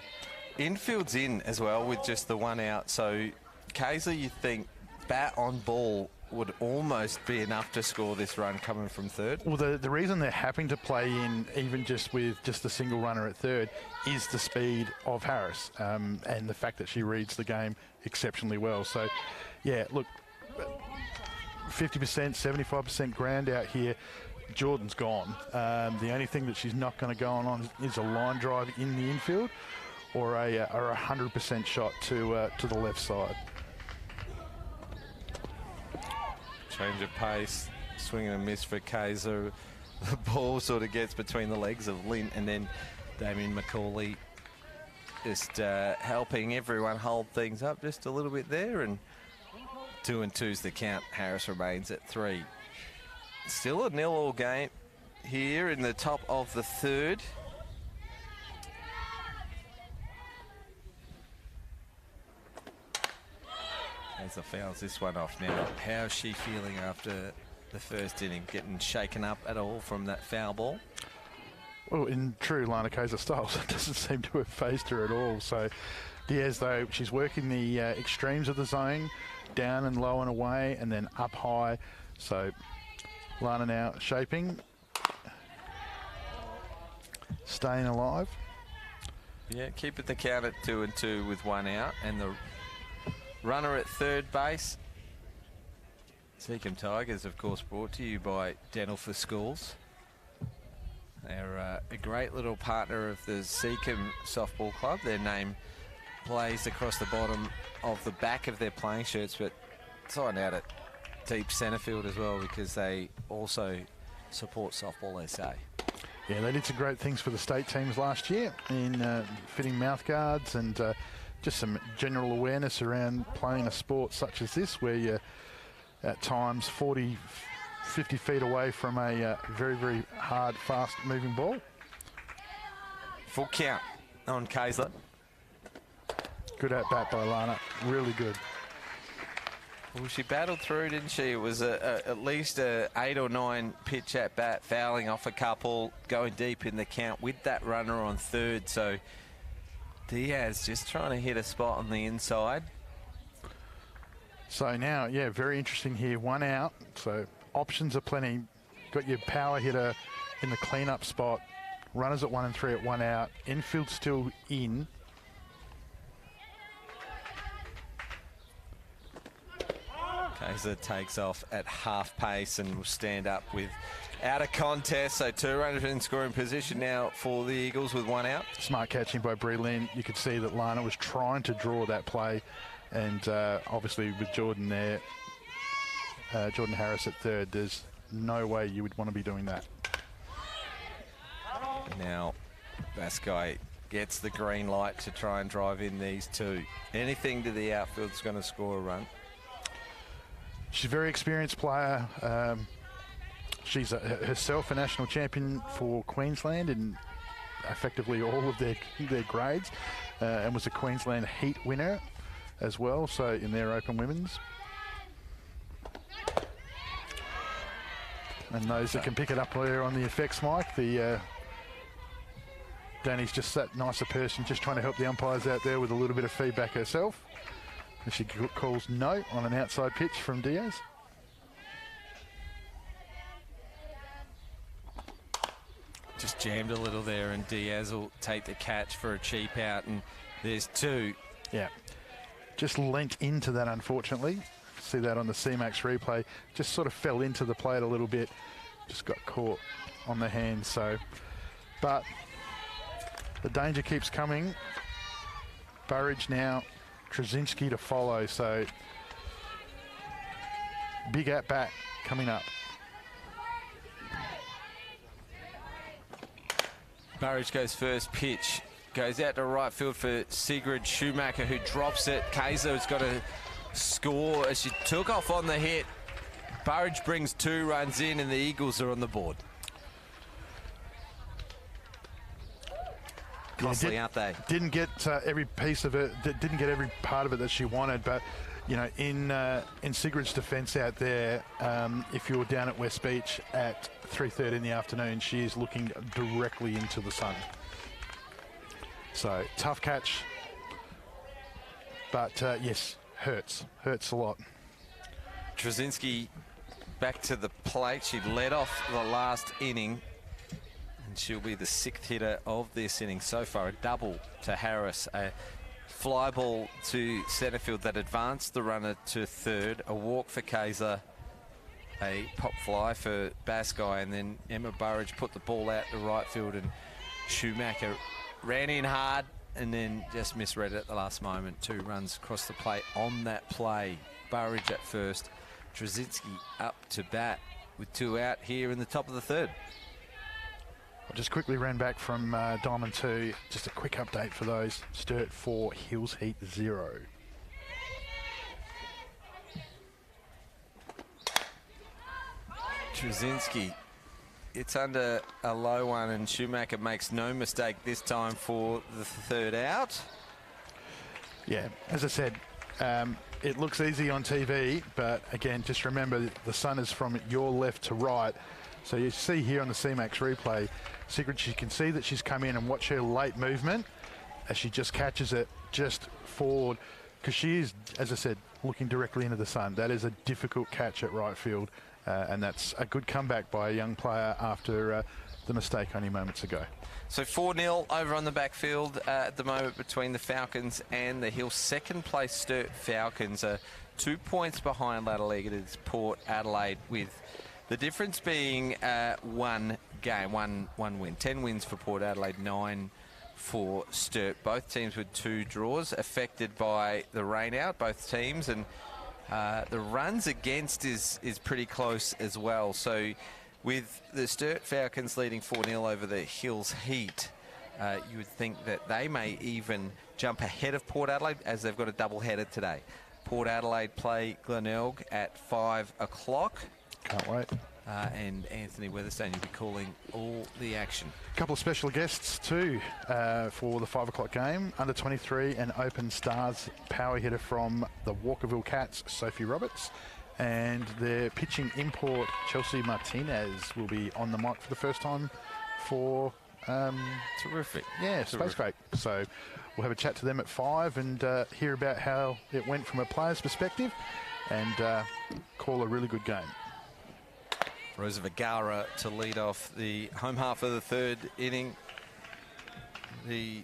infield's in as well with just the one out. So Kaysler, you think bat on ball would almost be enough to score this run coming from third? Well, the reason they're having to play in even just with just a single runner at third is the speed of Harris and the fact that she reads the game exceptionally well. So, yeah, look, 50%, 75% ground out here. Jordan's gone. The only thing that she's not going to go on is a line drive in the infield or a 100% shot to the left side. Change of pace, swing and a miss for Kaysler. The ball sort of gets between the legs of Lynn, and then Damien McCauley just helping everyone hold things up just a little bit there, and 2-2's the count. Harris remains at 3. Still a 0-all game here in the top of the third. Kaysler fouls this one off now. How is she feeling after the first inning? Getting shaken up at all from that foul ball? Well, in true Lana Kaysler style, it doesn't seem to have phased her at all. So Diaz, though, she's working the extremes of the zone, down and low and away, and then up high. So Lana now shaping, staying alive. Yeah, keeping the count at 2-2 with 1 out, and the runner at third base. Seacombe Tigers, of course, brought to you by Dental for Schools. They're a great little partner of the Seacombe Softball Club. Their name plays across the bottom of the back of their playing shirts, but sign out at deep centre field as well, because they also support Softball SA. Yeah, they did some great things for the state teams last year in fitting mouth guards and just some general awareness around playing a sport such as this, where you're at times 40, 50 feet away from a very, very hard, fast-moving ball. Full count on Kayser. Good at-bat by Lana, really good. Well, she battled through, didn't she? It was at least a 8 or 9 pitch at bat, fouling off a couple, going deep in the count with that runner on third. So Diaz just trying to hit a spot on the inside. So now, yeah, very interesting here. 1 out, so options are plenty. Got your power hitter in the cleanup spot. Runners at 1 and 3 at 1 out. Infield still in. Kayser takes off at half pace and will stand up with out of contest. So 2 runners in scoring position now for the Eagles with 1 out. Smart catching by Brie Lynn. You could see that Lana was trying to draw that play. And obviously with Jordan there, Jordan Harris at third, there's no way you would want to be doing that. Now Baskai gets the green light to try and drive in these 2. Anything to the outfield is going to score a run. She's a very experienced player. She's herself a national champion for Queensland in effectively all of their grades, and was a Queensland heat winner as well, so in their open women's. And those that can pick it up there on the effects mic, Danny's just that nicer person, just trying to help the umpires out there with a little bit of feedback herself. And she calls no on an outside pitch from Diaz. Just jammed a little there, and Diaz will take the catch for a cheap out, and there's 2. Yeah, just leant into that, unfortunately. See that on the CMAX replay. Just sort of fell into the plate a little bit. Just got caught on the hand, so. But the danger keeps coming. Burridge now. Trzynski to follow, so big at bat coming up. Burridge goes first pitch, goes out to right field for Sigrid Schumacher, who drops it. Kayser has got to score as she took off on the hit. Burridge brings 2 runs in, and the Eagles are on the board. Costly, aren't they? Didn't get every piece of it, didn't get every part of it that she wanted, but you know, in Sigrid's defence out there, if you're down at West Beach at 3:30 in the afternoon, she is looking directly into the sun. So tough catch, but yes, hurts a lot. Trzynski back to the plate. She led off the last inning, and she'll be the 6th hitter of this inning so far. A double to Harris, a fly ball to centre field that advanced the runner to third, a walk for Kayser, a pop fly for Baskai, and then Emma Burridge put the ball out to right field, and Schumacher ran in hard and then just misread it at the last moment. 2 runs across the plate on that play. Burridge at first, Trzynski up to bat with 2 out here in the top of the 3rd. I just quickly ran back from Diamond 2. Just a quick update for those. Sturt 4, Hills Heat 0. Trzynski, it's under a low one, and Schumacher makes no mistake this time for the 3rd out. Yeah, as I said, it looks easy on TV, but again, just remember the sun is from your left to right. So you see here on the CMAX replay, Sigrid, she can see that she's come in, and watch her late movement as she just catches it just forward, because she is, as I said, looking directly into the sun. That is a difficult catch at right field, and that's a good comeback by a young player after the mistake only moments ago. So 4-0 over on the backfield at the moment between the Falcons and the Hills. Second place Sturt Falcons are 2 points behind ladder leaders Port Adelaide, with the difference being one game, one win. 10 wins for Port Adelaide, 9 for Sturt. Both teams with 2 draws, affected by the rain out, both teams, and the runs against is pretty close as well. So with the Sturt Falcons leading 4-0 over the Hills Heat, you would think that they may even jump ahead of Port Adelaide, as they've got a double-header today. Port Adelaide play Glenelg at 5 o'clock. Can't wait. And Anthony Weatherstone will be calling all the action. A couple of special guests too for the 5 o'clock game. Under 23 and Open Stars power hitter from the Walkerville Cats, Sophie Roberts. And their pitching import, Chelsea Martinez, will be on the mic for the first time for... Terrific. Yeah, Space Break. So we'll have a chat to them at 5 and hear about how it went from a player's perspective and call a really good game. Rosa Vergara to lead off the home half of the third inning. The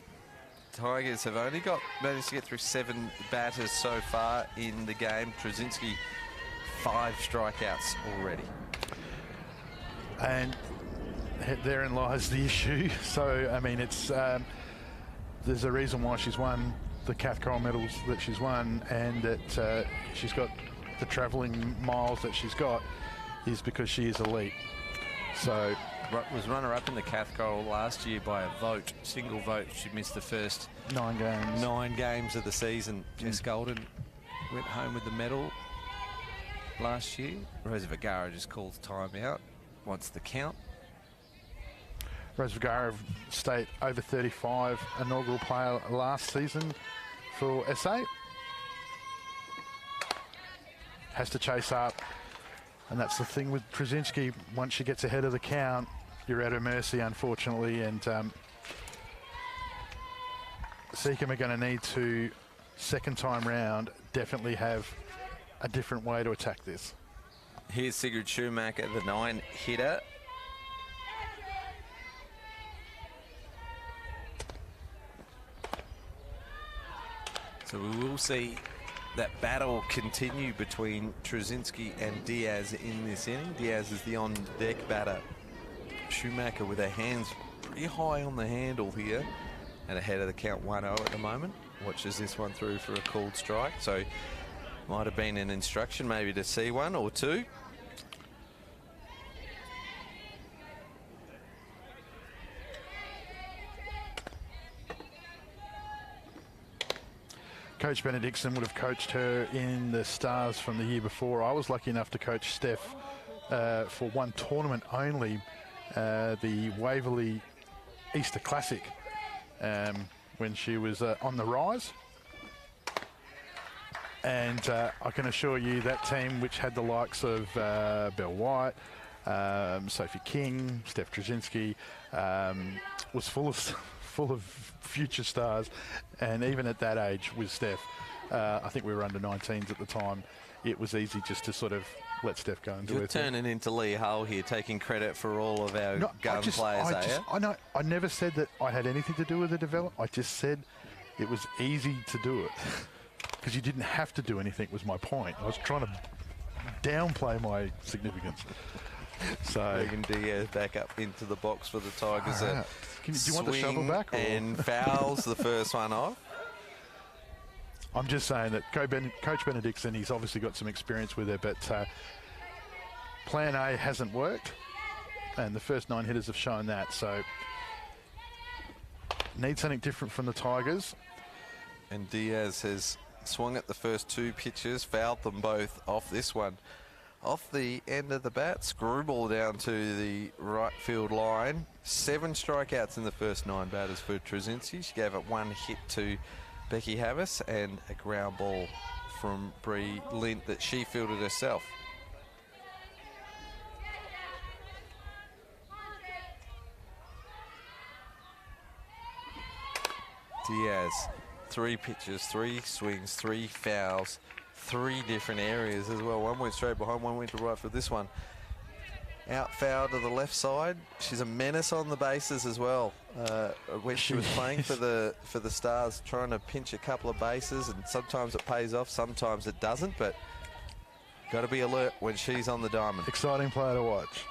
Tigers have only managed to get through 7 batters so far in the game. Trzynski, 5 strikeouts already. And therein lies the issue. So, I mean, it's there's a reason why she's won the Cathcart medals that she's won, and that she's got the travelling miles that she's got is because she is elite. So was runner-up in the Cathcart last year by a vote, single vote. She missed the first 9 games. 9 games of the season. Jess Golden went home with the medal last year. Rosa Vergara just calls timeout, wants the count. Rosa Vergara, state over 35 inaugural player last season for SA. Has to chase up. And that's the thing with Trzynski. Once she gets ahead of the count, you're at her mercy, unfortunately. And Seacombe are going to need to, second time round, definitely have a different way to attack this. Here's Sigrid Schumacher, the 9 hitter. So we will see that battle continue between Trzynski and Diaz in this inning. Diaz is the on-deck batter. Schumacher with her hands pretty high on the handle here and ahead of the count 1-0 at the moment. Watches this one through for a called strike. So might have been an instruction maybe to see 1 or 2. Coach Benedictson would have coached her in the Stars from the year before. I was lucky enough to coach Steph for 1 tournament only, the Waverley Easter Classic, when she was on the rise. And I can assure you that team, which had the likes of Belle White, Sophie King, Steph Trzynski, was full of future stars, and even at that age with Steph, I think we were under 19s at the time, it was easy just to sort of let Steph go and do it. You're turning into Lee Hull here, taking credit for all of our gun players, I know. I never said that I had anything to do with the development. I just said it was easy to do it because you didn't have to do anything, was my point. I was trying to downplay my significance. So Megan Diaz back up into the box for the Tigers. Right. Do you want the shovel back? Or? And fouls the first one off. I'm just saying that Coach Benedictson, he's obviously got some experience with it, but Plan A hasn't worked, and the first 9 hitters have shown that. So need something different from the Tigers. And Diaz has swung at the first 2 pitches, fouled them both off this one. Off the end of the bat, screwball down to the right field line. 7 strikeouts in the first 9 batters for Trzynski. She gave up 1 hit to Becky Havis and a ground ball from Bree Lint that she fielded herself. Diaz, 3 pitches, 3 swings, 3 fouls. 3 different areas as well. 1 went straight behind, 1 went to right for this one. out foul to the left side. She's a menace on the bases as well. When she was playing for the Stars, trying to pinch a couple of bases, and sometimes it pays off, sometimes it doesn't. But got to be alert when she's on the diamond. Exciting player to watch.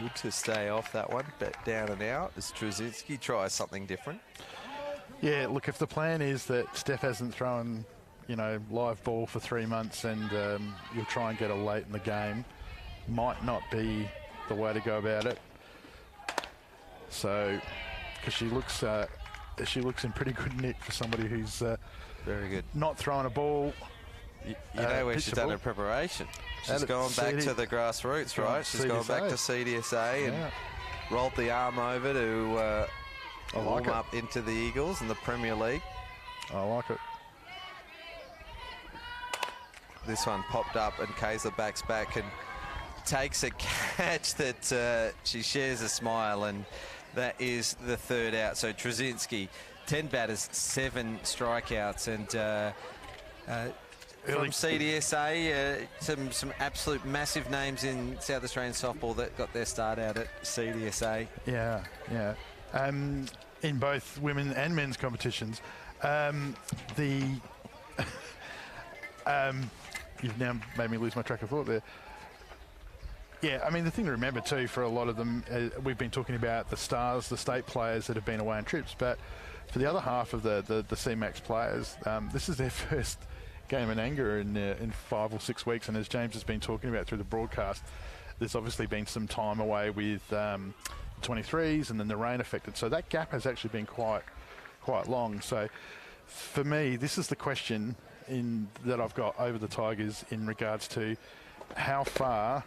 Good to stay off that one, but down and out as Trzynski tries something different. Yeah, look, if the plan is that Steph hasn't thrown, you know, live ball for 3 months and you'll try and get her late in the game, might not be the way to go about it. So, because she looks in pretty good nick for somebody who's very good, not throwing a ball. You know where she's done her preparation. She's gone back to the grassroots, right? She's gone back to CDSA and rolled the arm over to warm up into the Eagles in the Premier League. I like it. This one popped up and Kaiser backs back and takes a catch that she shares a smile, and that is the third out. So Trzynski, 10 batters, 7 strikeouts, and from CDSA, some absolute massive names in South Australian softball that got their start out at CDSA. Yeah, yeah. In both women and men's competitions. You've now made me lose my track of thought there. Yeah, I mean, the thing to remember too for a lot of them, we've been talking about the Stars, the state players that have been away on trips, but for the other half of the CMAX players, this is their first game in anger in 5 or 6 weeks, and as James has been talking about through the broadcast, there's obviously been some time away with 23s and then the rain affected, so that gap has actually been quite long. So for me, this is the question that I've got over the Tigers in regards to how far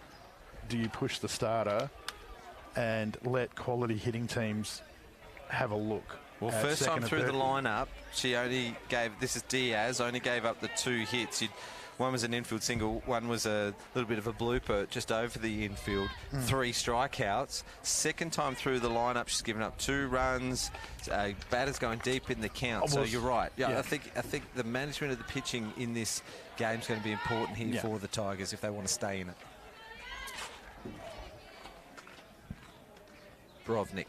do you push the starter and let quality hitting teams have a look. Well, first time through the lineup, she only gave, this is Diaz, only gave up the 2 hits. One was an infield single, one was a little bit of a blooper just over the infield, 3 strikeouts. Second time through the lineup, she's given up 2 runs. Batter's going deep in the count, so you're right. Yeah, I think the management of the pitching in this game is going to be important here for the Tigers if they want to stay in it. Brovnik.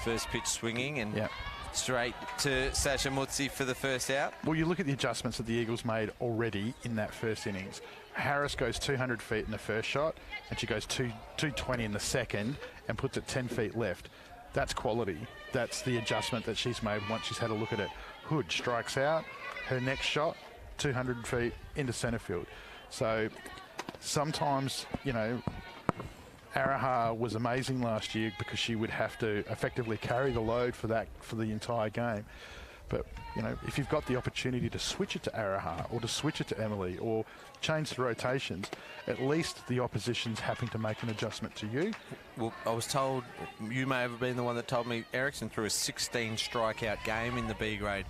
First pitch swinging and straight to Sasha Mutsi for the first out. Well, you look at the adjustments that the Eagles made already in that first innings. Harris goes 200 feet in the first shot, and she goes 220 in the second and puts it 10 feet left. That's quality. That's the adjustment that she's made once she's had a look at it. Hood strikes out. Her next shot, 200 feet into centre field. So sometimes, you know, Araha was amazing last year because she would have to effectively carry the load for the entire game. But, you know, if you've got the opportunity to switch it to Araha or to switch it to Emily or change the rotations, at least the opposition's having to make an adjustment to you. Well, I was told, you may have been the one that told me, Ericsson threw a 16 strikeout game in the B grade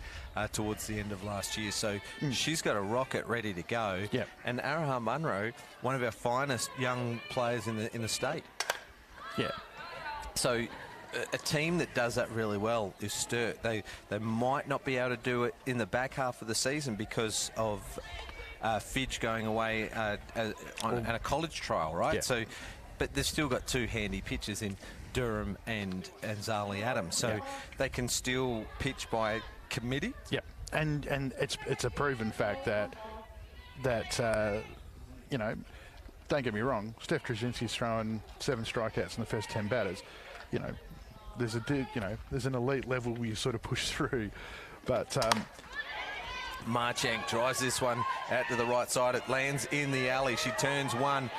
towards the end of last year. So she's got a rocket ready to go. Yep. And Araha Munro, one of our finest young players in the state. Yeah. So a team that does that really well is Sturt. They might not be able to do it in the back half of the season because of Fidge going away on a college trial, right? Yeah. So, but they've still got 2 handy pitchers in Durham and Zali Adams, so they can still pitch by committee. Yeah, and it's a proven fact that you know, don't get me wrong, Steph Trzynski's throwing 7 strikeouts in the first 10 batters. You know, there's an elite level where you sort of push through, but Marchank drives this one out to the right side. It lands in the alley. She turns 1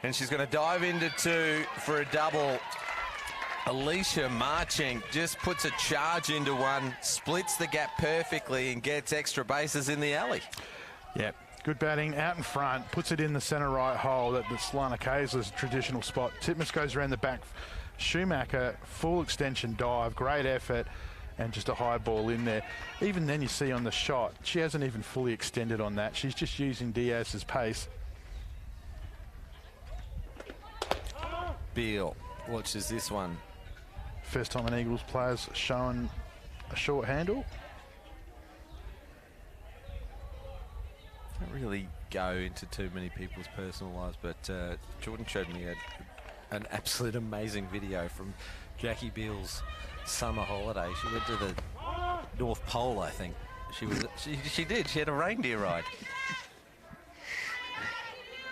and she's going to dive into 2 for a double. Alicia Marchank just puts a charge into 1, splits the gap perfectly and gets extra bases in the alley. Yeah, good batting out in front, puts it in the centre right hole. That's Lana Kaiser's traditional spot. Titmus goes around the back. Schumacher, full extension dive, great effort, and just a high ball in there. Even then you see on the shot, she hasn't even fully extended on that. She's just using Diaz's pace. Beale watches this one. First time an Eagles player's showing a short handle. Don't really go into too many people's personal lives, but Jordan showed me an absolute amazing video from Jackie Beale's summer holiday. She went to the North Pole, I think. She did. She had a reindeer ride.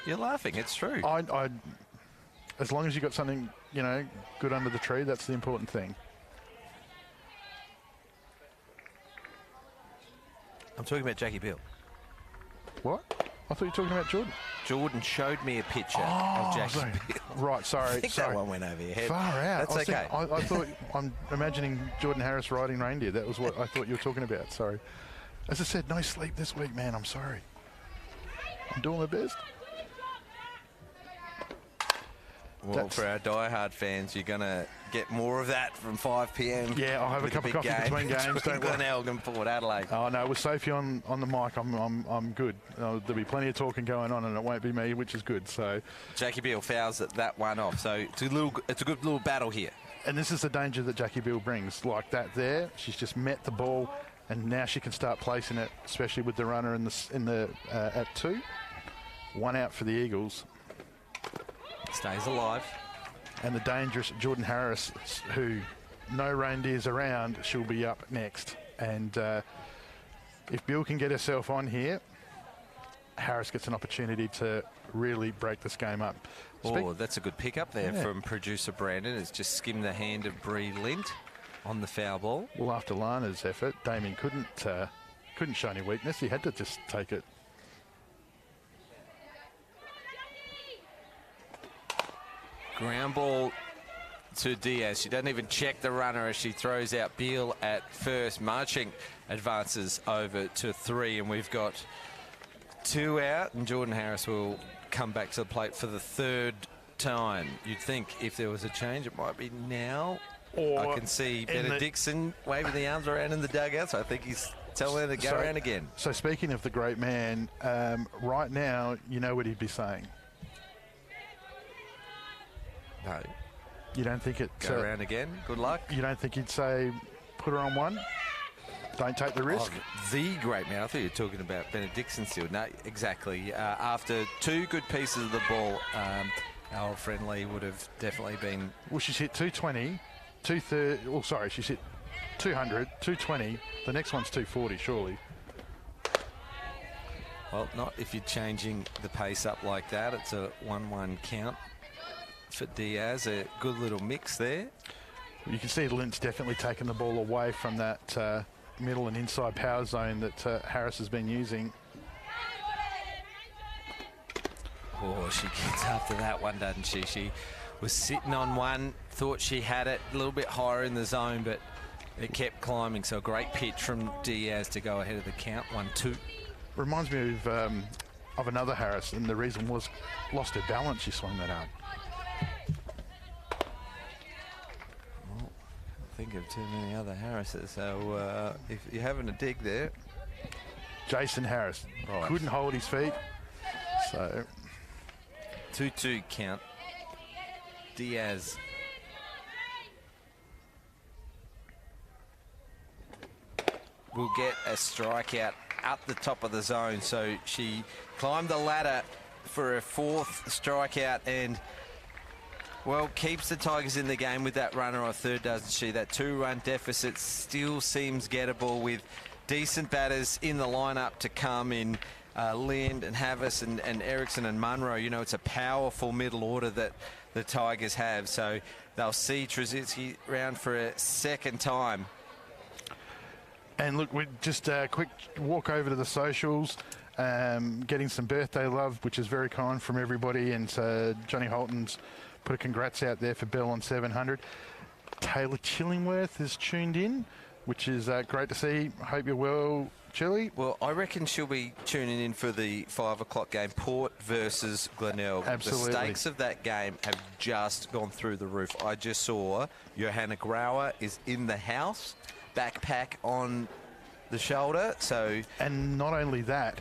You're laughing. It's true. As long as you got something, you know, good under the tree, that's the important thing. I'm talking about Jackie Beale. What? I thought you were talking about Jordan. Jordan showed me a picture of Jackie Beale. Right, sorry. I think that one went over your head. Far out. That's okay. I thought, I'm imagining Jordan Harris riding reindeer. That was what I thought you were talking about. Sorry. As I said, no sleep this week, man. I'm sorry. I'm doing my best. Well, for our diehard fans, you're going to get more of that from 5 p.m. Yeah, I'll have a cup of coffee between games. Don't worry. Glenelg and Port Adelaide. Oh no, with Sophie on the mic, I'm good. There'll be plenty of talking going on, and it won't be me, which is good. So Jackie Beale fouls that one off. So it's a good little battle here. And this is the danger that Jackie Beale brings. Like that there, she's just met the ball, and now she can start placing it, especially with the runner at 2. 1 out for the Eagles. Stays alive. And the dangerous Jordan Harris, who no reindeers around, she'll be up next. And if Bill can get herself on here, Harris gets an opportunity to really break this game up. Oh, that's a good pick up there from producer Brandon. It's just skimmed the hand of Bree Lint on the foul ball. Well, after Lana's effort, Damien couldn't show any weakness. He had to just take it. Ground ball to Diaz. She doesn't even check the runner as she throws out Beale at first. Marching advances over to 3, and we've got 2 out, and Jordan Harris will come back to the plate for the 3rd time. You'd think if there was a change, it might be now. Or I can see Benedictson waving the arms around in the dugout, so I think he's telling her to go around again. So speaking of the great man, right now, you know what he'd be saying. No. You don't think it... Go around again. Good luck. You don't think he'd say, put her on 1? Don't take the risk? Oh, the great man. I thought you were talking about Benedictson still. No, exactly. After 2 good pieces of the ball, our friend Lee would have definitely been... Well, she's hit 220, 230... Oh, sorry, she's hit 200, 220. The next one's 240, surely. Well, not if you're changing the pace up like that. It's a 1-1 count. For Diaz, a good little mix there. You can see Lint's definitely taken the ball away from that middle and inside power zone that Harris has been using. Oh, she gets after that one, doesn't she? She was sitting on 1, thought she had it a little bit higher in the zone, but it kept climbing. So a great pitch from Diaz to go ahead of the count, 1-2. Reminds me of another Harris, and the reason was lost her balance. She swung that out. Think of too many other Harrises, so if you're having a dig there. Jason Harris couldn't hold his feet, so 2-2 count. Diaz will get a strikeout up the top of the zone, so she climbed the ladder for her 4th strikeout and well, keeps the Tigers in the game with that runner on 3rd, doesn't she? That 2-run deficit still seems gettable with decent batters in the lineup to come in Lind and Havas and Eriksson and Munro. You know, it's a powerful middle order that the Tigers have. So they'll see Trzcinski round for a 2nd time. And look, we just a quick walk over to the socials. Getting some birthday love, which is very kind from everybody. And Johnny Holton's put a congrats out there for Bell on 700. Taylor Chillingworth is tuned in, which is great to see. Hope you're well, Chilly. Well, I reckon she'll be tuning in for the 5 o'clock game, Port versus Glenelg. Absolutely. The stakes of that game have just gone through the roof. I just saw Johanna Grauer is in the house, backpack on the shoulder. And not only that,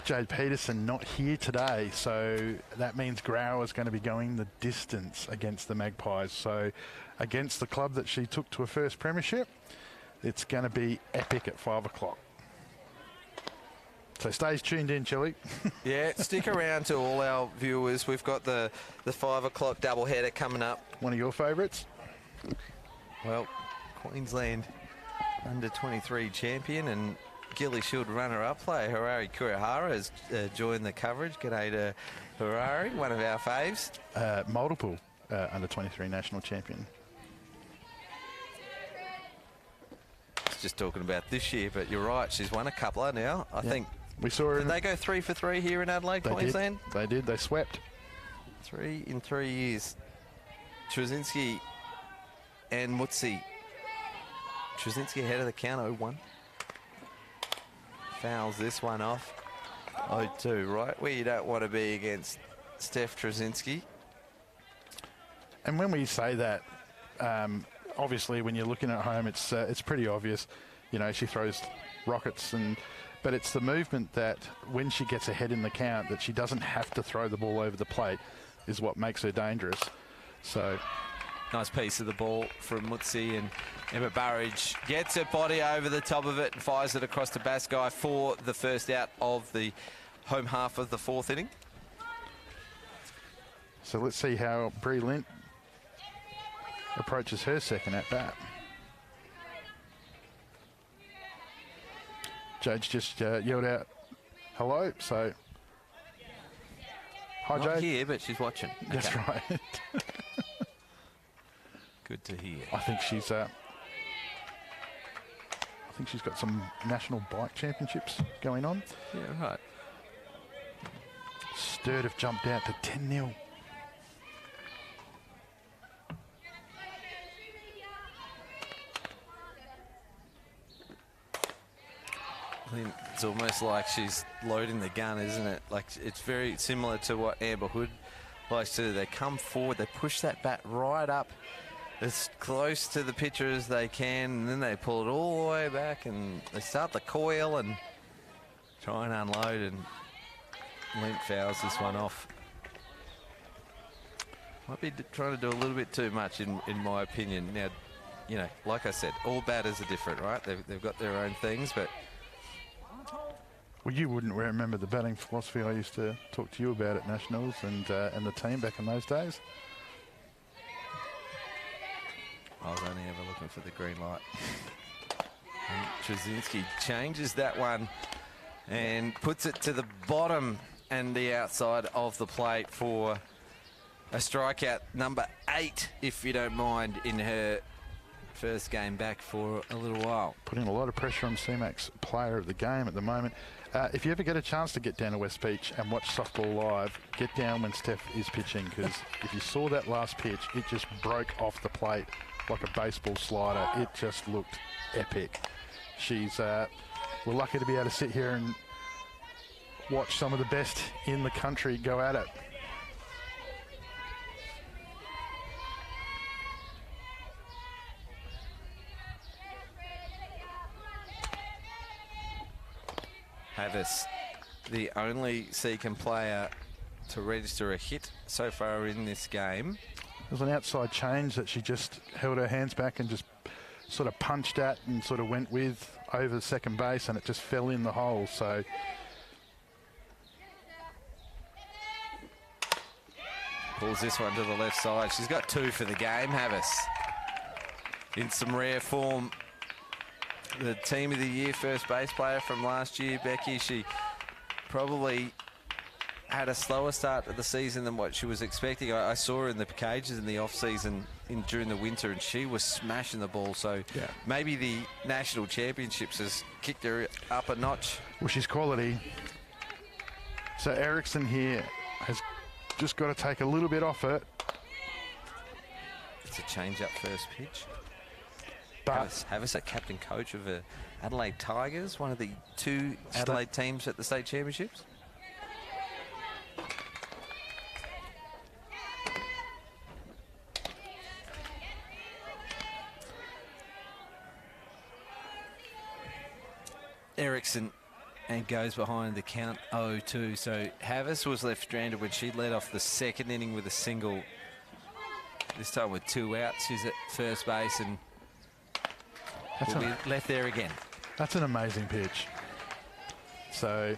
Jade Peterson not here today, so that means Grauer is going to be going the distance against the Magpies. So against the club that she took to a first premiership, it's going to be epic at 5 o'clock. So stay tuned in, Chili. Yeah, stick around to all our viewers. We've got the 5 o'clock doubleheader coming up. One of your favourites? Well, Queensland under-23 champion and Gilly Shield runner-up player Harari Kurihara has joined the coverage. G'day to Harari, one of our faves. Multiple under-23 national champion. Just talking about this year, but you're right, she's won a couple now. I think we saw her. Did they go 3 for 3 here in Adelaide, Queensland? They did. They swept. 3 in 3 years. Trzynski and Mutsi. Trzynski ahead of the count, 0-1. Fouls this one off. 0-2, right where you don't want to be against Steph Trzynski. And when we say that, obviously, when you're looking at home, it's pretty obvious. You know, she throws rockets, but it's the movement that when she gets ahead in the count, that she doesn't have to throw the ball over the plate, is what makes her dangerous. So, nice piece of the ball from Mutsi, and Emma Burridge gets her body over the top of it and fires it across to Baskai for the first out of the home half of the 4th inning. So let's see how Bree Lint approaches her second at bat. Judge just yelled out hello, so hi, Not Jade. here, but she's watching. That's Okay. right. Good to hear. I think she's got some national bike championships going on. Yeah, right. Sturt have jumped out to 10-0. It's almost like she's loading the gun, isn't it? Like, it's very similar to what Amber Hood likes to do. They come forward, they push that bat right up as close to the pitcher as they can, and then they pull it all the way back and they start the coil and try and unload, and Lint fouls this one off. Might be trying to do a little bit too much in my opinion. Now, you know, like I said, all batters are different, right? They've got their own things, but well, you wouldn't remember the batting philosophy I used to talk to you about at Nationals and the team back in those days. I was only ever looking for the green light. And Trzynski changes that one and puts it to the bottom and the outside of the plate for a strikeout, number 8, if you don't mind, in her first game back for a little while. Putting a lot of pressure on CMAX, player of the game at the moment. If you ever get a chance to get down to West Beach and watch softball live, get down when Steph is pitching, because if you saw that last pitch, it just broke off the plate like a baseball slider. It just looked epic. We're lucky to be able to sit here and watch some of the best in the country go at it. Havis, the only Seacombe player to register a hit so far in this game. There was an outside change that she just held her hands back and just sort of punched at and sort of went with over the second base, and it just fell in the hole. So pulls this one to the left side. She's got 2 for the game, Havis. In some rare form. The team of the year first base player from last year, Becky, she probably had a slower start to the season than what she was expecting. I saw her in the cages in the off-season during the winter, and she was smashing the ball. So yeah, maybe the national championships has kicked her up a notch. Well, she's quality. So Eriksson here has just got to take a little bit off it. It's a change-up first pitch. But Havis, a captain coach of the Adelaide Tigers, one of the 2 Adelaide teams at the state championships. Eriksson and goes behind the count 0-2. So Havis was left stranded when she led off the second inning with a single. This time with 2 outs. She's at first base and will be left there again. That's an amazing pitch. So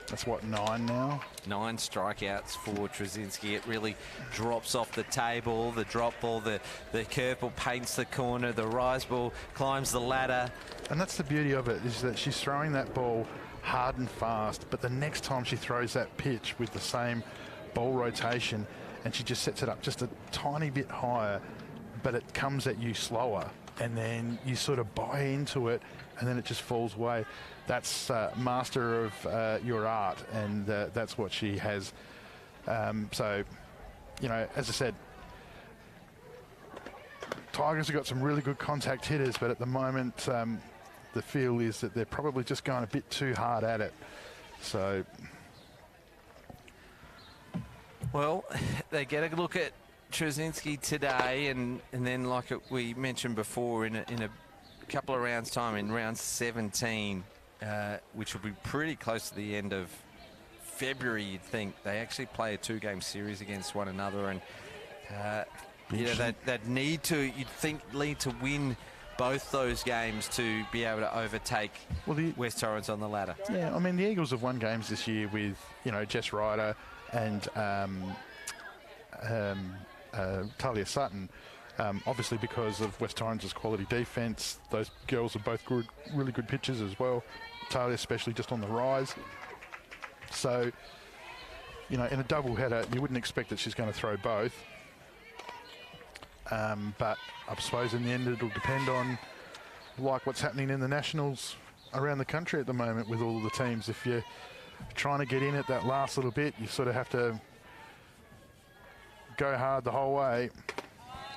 That's what, 9 now? 9 strikeouts for Trzynski. It really drops off the table. The drop ball, the curveball paints the corner. The rise ball climbs the ladder. And that's the beauty of it, is that she's throwing that ball hard and fast, but the next time she throws that pitch with the same ball rotation, and she just sets it up just a tiny bit higher, but it comes at you slower, and then you sort of buy into it, and then it just falls away. That's master of your art, and that's what she has. So, you know, as I said, Tigers have got some really good contact hitters, but at the moment, the feel is that they're probably just going a bit too hard at it. So, well, they get a look at Trzynski today, and then like we mentioned before, in a couple of rounds' time, in round 17, which will be pretty close to the end of February, you'd think, they actually play a 2-game series against one another, and you know, that need to win both those games to be able to overtake West Torrens on the ladder. Yeah, I mean, the Eagles have won games this year with, you know, Jess Ryder and Talia Sutton. Obviously because of West Torrens' quality defence. Those girls are both good, really good pitchers as well. Talia especially just on the rise. So, you know, in a double-header, you wouldn't expect that she's going to throw both. But I suppose in the end it'll depend on, like, what's happening in the Nationals around the country at the moment with all the teams. If you're trying to get in at that last little bit, you sort of have to go hard the whole way.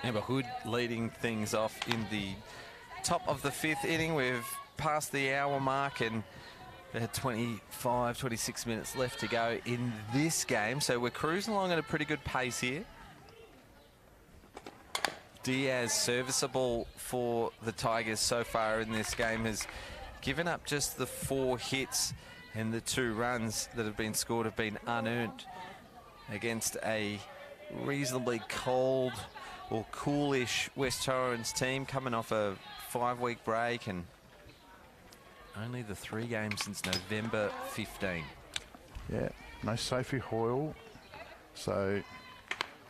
Amber Hood leading things off in the top of the 5th inning. We've passed the hour mark, and we had 26 minutes left to go in this game. So we're cruising along at a pretty good pace here. Diaz, serviceable for the Tigers so far in this game, has given up just the 4 hits, and the 2 runs that have been scored have been unearned against a reasonably cold or coolish West Torrens team coming off a 5-week break, and only the 3 games since November 15. Yeah, no Sophie Hoyle, so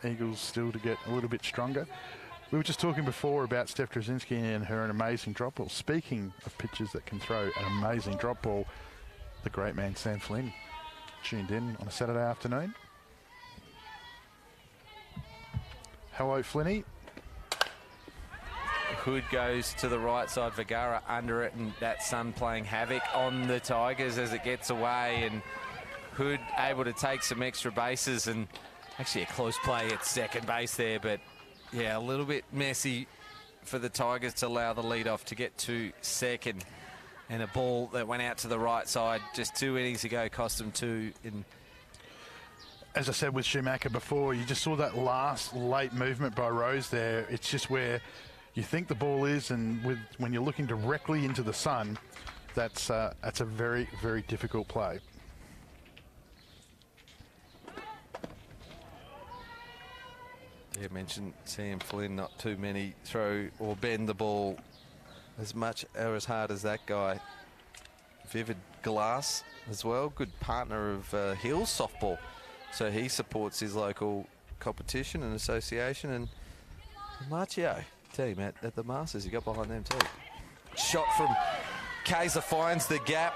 Eagles still to get a little bit stronger. We were just talking before about Steph Trzynski and her amazing drop ball. Speaking of pitchers that can throw an amazing drop ball, the great man Sam Flynn tuned in on a Saturday afternoon. Hello, Flinny. Hood goes to the right side, Vergara under it, and that sun playing havoc on the Tigers as it gets away, and Hood able to take some extra bases, and actually a close play at second base there, but yeah, a little bit messy for the Tigers to allow the lead-off to get to second, and a ball that went out to the right side just 2 innings ago cost them 2 in. As I said with Schumacher before, you just saw that last late movement by Rose there. It's just where you think the ball is, and when you're looking directly into the sun, that's a very, very difficult play. Yeah, mentioned Sam Flynn, not too many throw or bend the ball as much or as hard as that guy. Vivid Glass as well, good partner of Hills softball. So he supports his local competition and association. And Marcio team at the Masters, you got behind them too. Shot from Kaiser finds the gap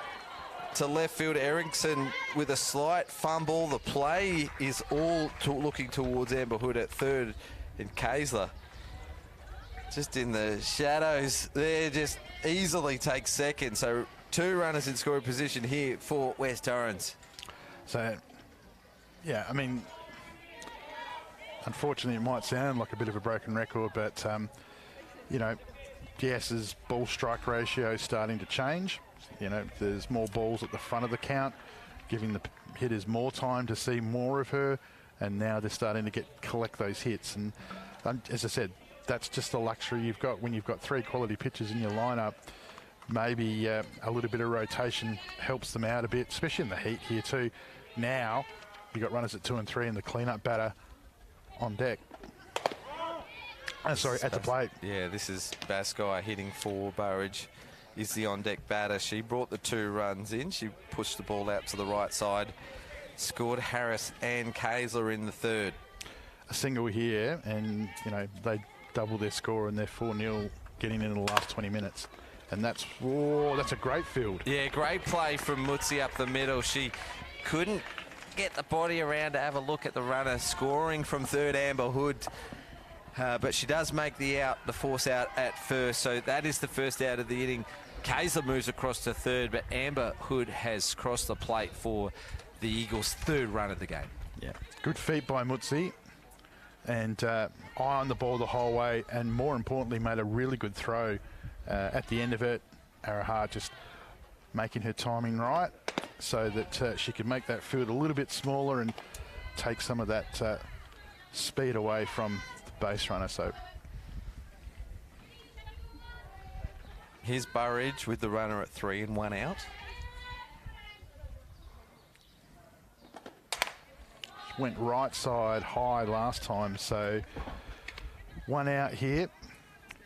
to left field. Eriksson with a slight fumble. The play is all looking towards Amber Hood at third, and Kaiser just in the shadows there, just easily takes second. So 2 runners in scoring position here for West Torrens. So, yeah, I mean, unfortunately, it might sound like a bit of a broken record, but, you know, GS's ball strike ratio is starting to change. You know, there's more balls at the front of the count, giving the hitters more time to see more of her, and now they're starting to collect those hits. And as I said, that's just the luxury you've got when you've got 3 quality pitchers in your lineup. Maybe a little bit of rotation helps them out a bit, especially in the heat here too. Now you've got runners at 2 and 3 and the cleanup batter on deck. Sorry, at the plate. Yeah, this is Baskai hitting for Burridge is the on-deck batter. She brought the 2 runs in. She pushed the ball out to the right side, scored Harris and Kayser in the 3rd. A single here, and they double their score and they're 4-0 getting into the last 20 minutes. And that's a great field. Yeah, great play from Mutsi up the middle. She couldn't get the body around to have a look at the runner scoring from 3rd, Amber Hood. But she does make the force out at first. So that is the first out of the inning. Kayser moves across to 3rd, but Amber Hood has crossed the plate for the Eagles' 3rd run of the game. Yeah, good feet by Mutsi. And eye on the ball the whole way, and more importantly, made a really good throw at the end of it. Arahar just making her timing right so that she could make that field a little bit smaller and take some of that speed away from the base runner. So here's Burridge with the runner at 3 and 1 out. Went right side high last time, so 1 out here.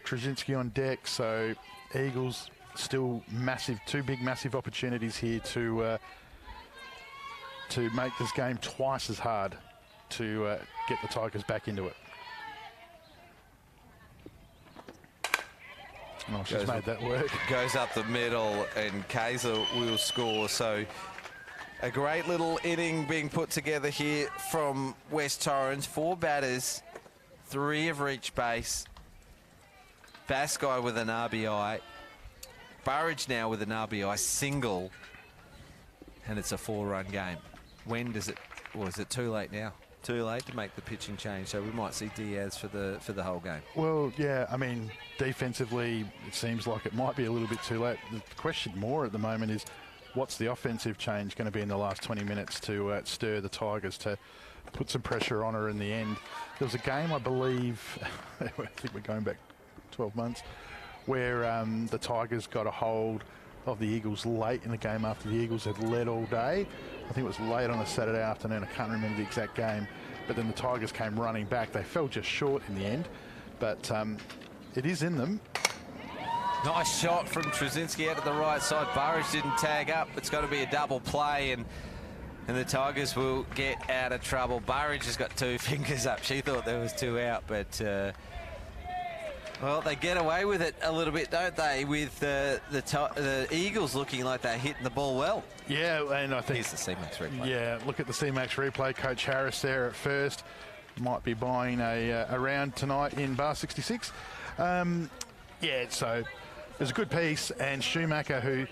Trzynski on deck, so Eagles still massive, 2 big massive opportunities here to make this game twice as hard to get the Tigers back into it. Oh, she's made that work. Goes up the middle and Kayser will score. So a great little inning being put together here from West Torrens. 4 batters, 3 have reached base. Baskai with an RBI. Burridge now with an RBI single. And it's a 4-run game. When does it, or is it too late now? Too late to make the pitching change, so we might see Diaz for the whole game. Well, yeah, I mean, defensively, it seems like it might be a little bit too late. The question more at the moment is, what's the offensive change going to be in the last 20 minutes to stir the Tigers to put some pressure on her in the end? There was a game, I believe, I think we're going back 12 months, where the Tigers got a hold of the Eagles late in the game after the Eagles had led all day. I think it was late on a Saturday afternoon. I can't remember the exact game. But then the Tigers came running back. They fell just short in the end. But it is in them. Nice shot from Trzynski out to the right side. Burridge didn't tag up. It's got to be a double play, and the Tigers will get out of trouble. Burridge has got 2 fingers up. She thought there was 2 out, but well, they get away with it a little bit, don't they? With the Eagles looking like they're hitting the ball well. Yeah, and I think here's the CMAX replay. Yeah, look at the CMAX replay. Coach Harris there at first. Might be buying a round tonight in bar 66. Yeah, so it was a good piece, and Schumacher, who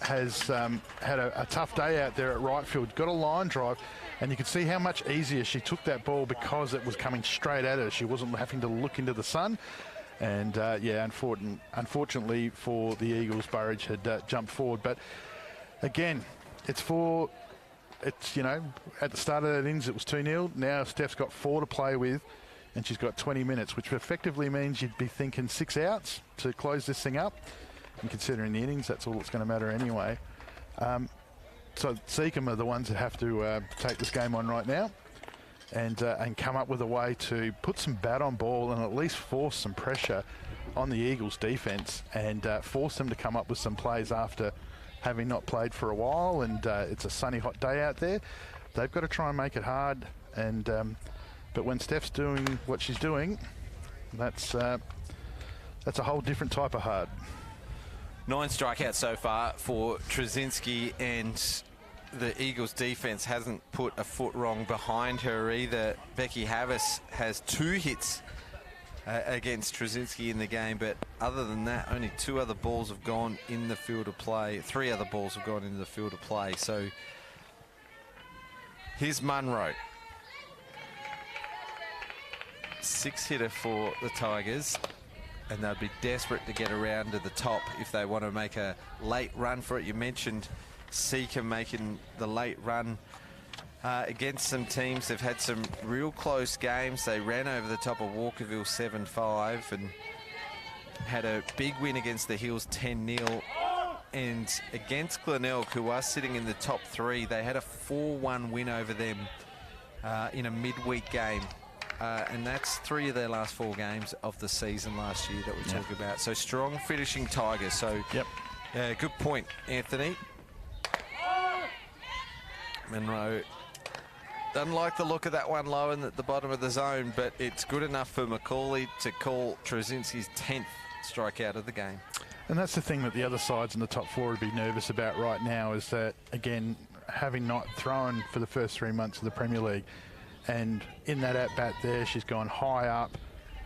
has had a tough day out there at right field, got a line drive, and you could see how much easier she took that ball because it was coming straight at her. She wasn't having to look into the sun. And yeah, unfortunately for the Eagles, Burridge had jumped forward. But again, it's at the start of that innings it was 2-0. Now Steph's got 4 to play with, and she's got 20 minutes, which effectively means you'd be thinking 6 outs to close this thing up. And considering the innings, that's all that's going to matter anyway. So Seacombe are the ones that have to take this game on right now. And come up with a way to put some bat on ball and at least force some pressure on the Eagles' defence and force them to come up with some plays after having not played for a while. And it's a sunny, hot day out there. They've got to try and make it hard. And but when Steph's doing what she's doing, that's a whole different type of hard. 9 strikeouts so far for Trzynski, and the Eagles defence hasn't put a foot wrong behind her either. Becky Havis has 2 hits against Trzynski in the game, but other than that, only 2 other balls have gone in the field of play. 3 other balls have gone into the field of play. So here's Munro. 6-hitter for the Tigers, and they'll be desperate to get around to the top if they want to make a late run for it. You mentioned Seacombe making the late run against some teams. They've had some real close games. They ran over the top of Walkerville 7-5 and had a big win against the Hills 10-0. And against Glenelg, who are sitting in the top 3, they had a 4-1 win over them in a midweek game. And that's 3 of their last 4 games of the season last year that we talk about. So strong finishing Tigers. So Yeah, good point, Anthony. Monroe doesn't like the look of that one low in at the bottom of the zone, but it's good enough for Macaulay to call Trzynski's 10th strikeout of the game. And that's the thing that the other sides in the top four would be nervous about right now, is that, again, having not thrown for the first 3 months of the Premier League, and in that at-bat there, she's gone high up,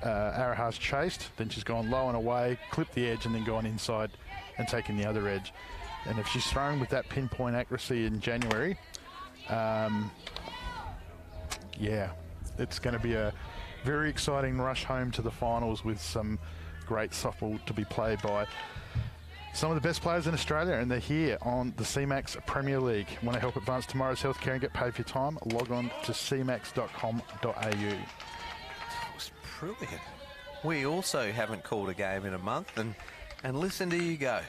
Araha's chased, then she's gone low and away, clipped the edge, and then gone inside and taken the other edge. And if she's thrown with that pinpoint accuracy in January, yeah, it's going to be a very exciting rush home to the finals with some great softball to be played by some of the best players in Australia, and they're here on the CMAX Premier League. Want to help advance tomorrow's healthcare and get paid for your time? Log on to cmax.com.au. It was brilliant. We also haven't called a game in a month, and listen to you go.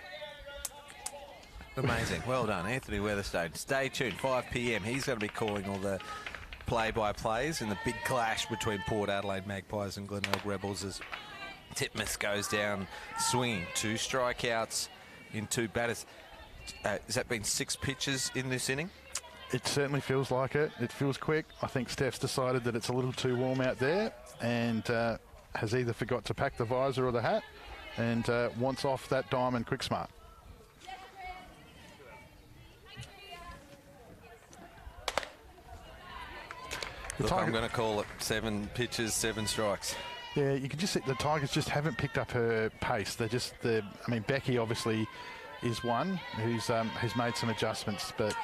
Amazing. Well done, Anthony Weatherstone. Stay tuned, 5 p.m. He's going to be calling all the play-by-plays in the big clash between Port Adelaide Magpies and Glenelg Rebels as Titmuss goes down swinging. 2 strikeouts in 2 batters. Has that been 6 pitches in this inning? It certainly feels like it. It feels quick. I think Steph's decided that it's a little too warm out there and has either forgot to pack the visor or the hat and wants off that diamond quick smart. Look, I'm going to call it 7 pitches, 7 strikes. Yeah, you can just see the Tigers just haven't picked up her pace. They're just, I mean, Becky obviously is one who's made some adjustments, but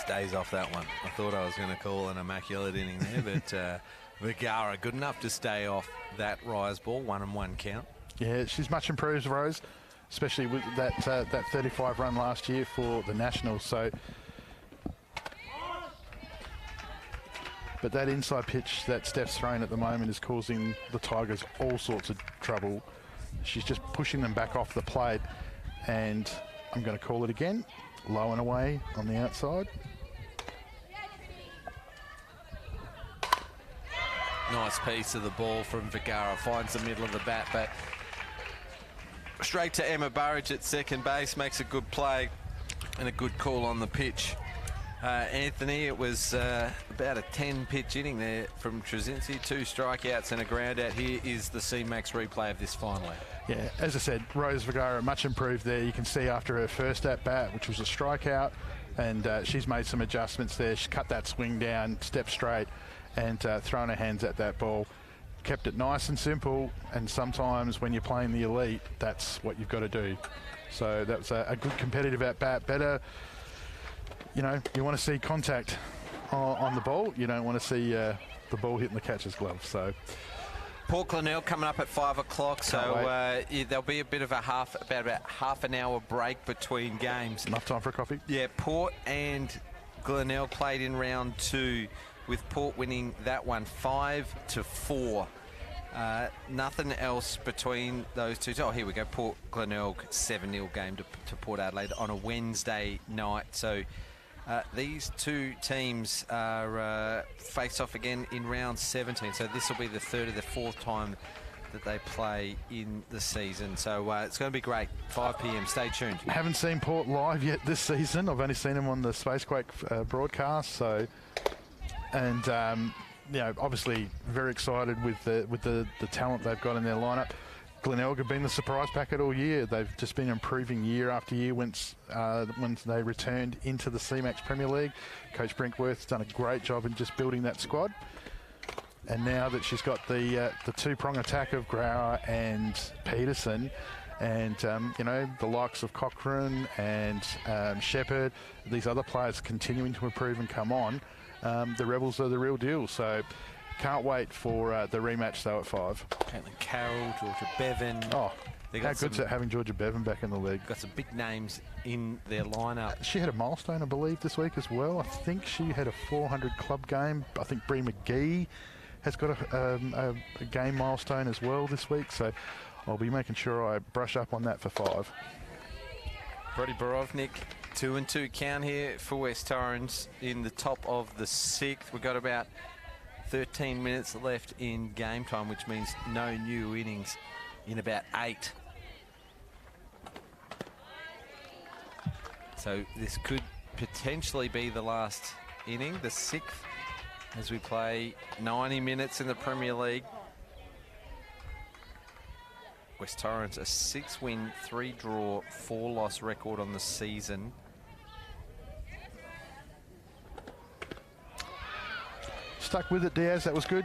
stays off that one. I thought I was going to call an immaculate inning there, but Vergara good enough to stay off that rise ball. 1-1 count. Yeah, she's much improved, Rose, especially with that 35 run last year for the Nationals. So. But that inside pitch that Steph's thrown at the moment is causing the Tigers all sorts of trouble. She's just pushing them back off the plate, and I'm going to call it again. Low and away on the outside. Nice piece of the ball from Vergara. Finds the middle of the bat, but straight to Emma Burridge at second base. Makes a good play and a good call on the pitch. Anthony, it was about a 10-pitch inning there from Trzynski. 2 strikeouts and a ground out. Here is the CMAX replay of this final. Yeah, as I said, Rose Vergara much improved there. You can see after her first at-bat, which was a strikeout, and she's made some adjustments there. She cut that swing down, stepped straight, and thrown her hands at that ball. Kept it nice and simple, and sometimes when you're playing the elite, that's what you've got to do. So that was a good competitive at-bat. Better... You know, you want to see contact on the ball. You don't want to see the ball hitting the catcher's glove. So, Port Glenelg coming up at 5 o'clock. So there'll be a bit of about half an hour break between games. Enough time for a coffee. Yeah, Port and Glenelg played in round 2, with Port winning that one 5-4. Nothing else between those two. Oh, here we go. Port Glenelg 7-0 game to Port Adelaide on a Wednesday night. So. These 2 teams are face off again in round 17. So this will be the 3rd or the 4th time that they play in the season. So it's going to be great. 5 p.m. Stay tuned. I haven't seen Port live yet this season. I've only seen them on the Spacequake broadcast. So, and you know, obviously very excited with the talent they've got in their lineup. Glenelg have been the surprise packet all year. They've just been improving year after year once they returned into the CMAX Premier League. Coach Brinkworth's done a great job in just building that squad. And now that she's got the 2-prong attack of Grauer and Peterson, and you know, the likes of Cochrane and Shepherd, these other players continuing to improve and come on, the Rebels are the real deal. So. Can't wait for the rematch, though, at 5. Caitlin Carroll, Georgia Bevan. Oh, how good's it having Georgia Bevan back in the league? Got some big names in their lineup. She had a milestone, I believe, this week as well. I think she had a 400 club game. I think Bree McGee has got a game milestone as well this week. So I'll be making sure I brush up on that for 5. Brody Borovnik, 2-2 count here for West Torrens in the top of the 6th. We've got about 13 minutes left in game time, which means no new innings in about 8. So this could potentially be the last inning, the 6th, as we play 90 minutes in the Premier League. West Torrens, a 6-win, 3-draw, 4-loss record on the season. Stuck with it, Diaz. That was good.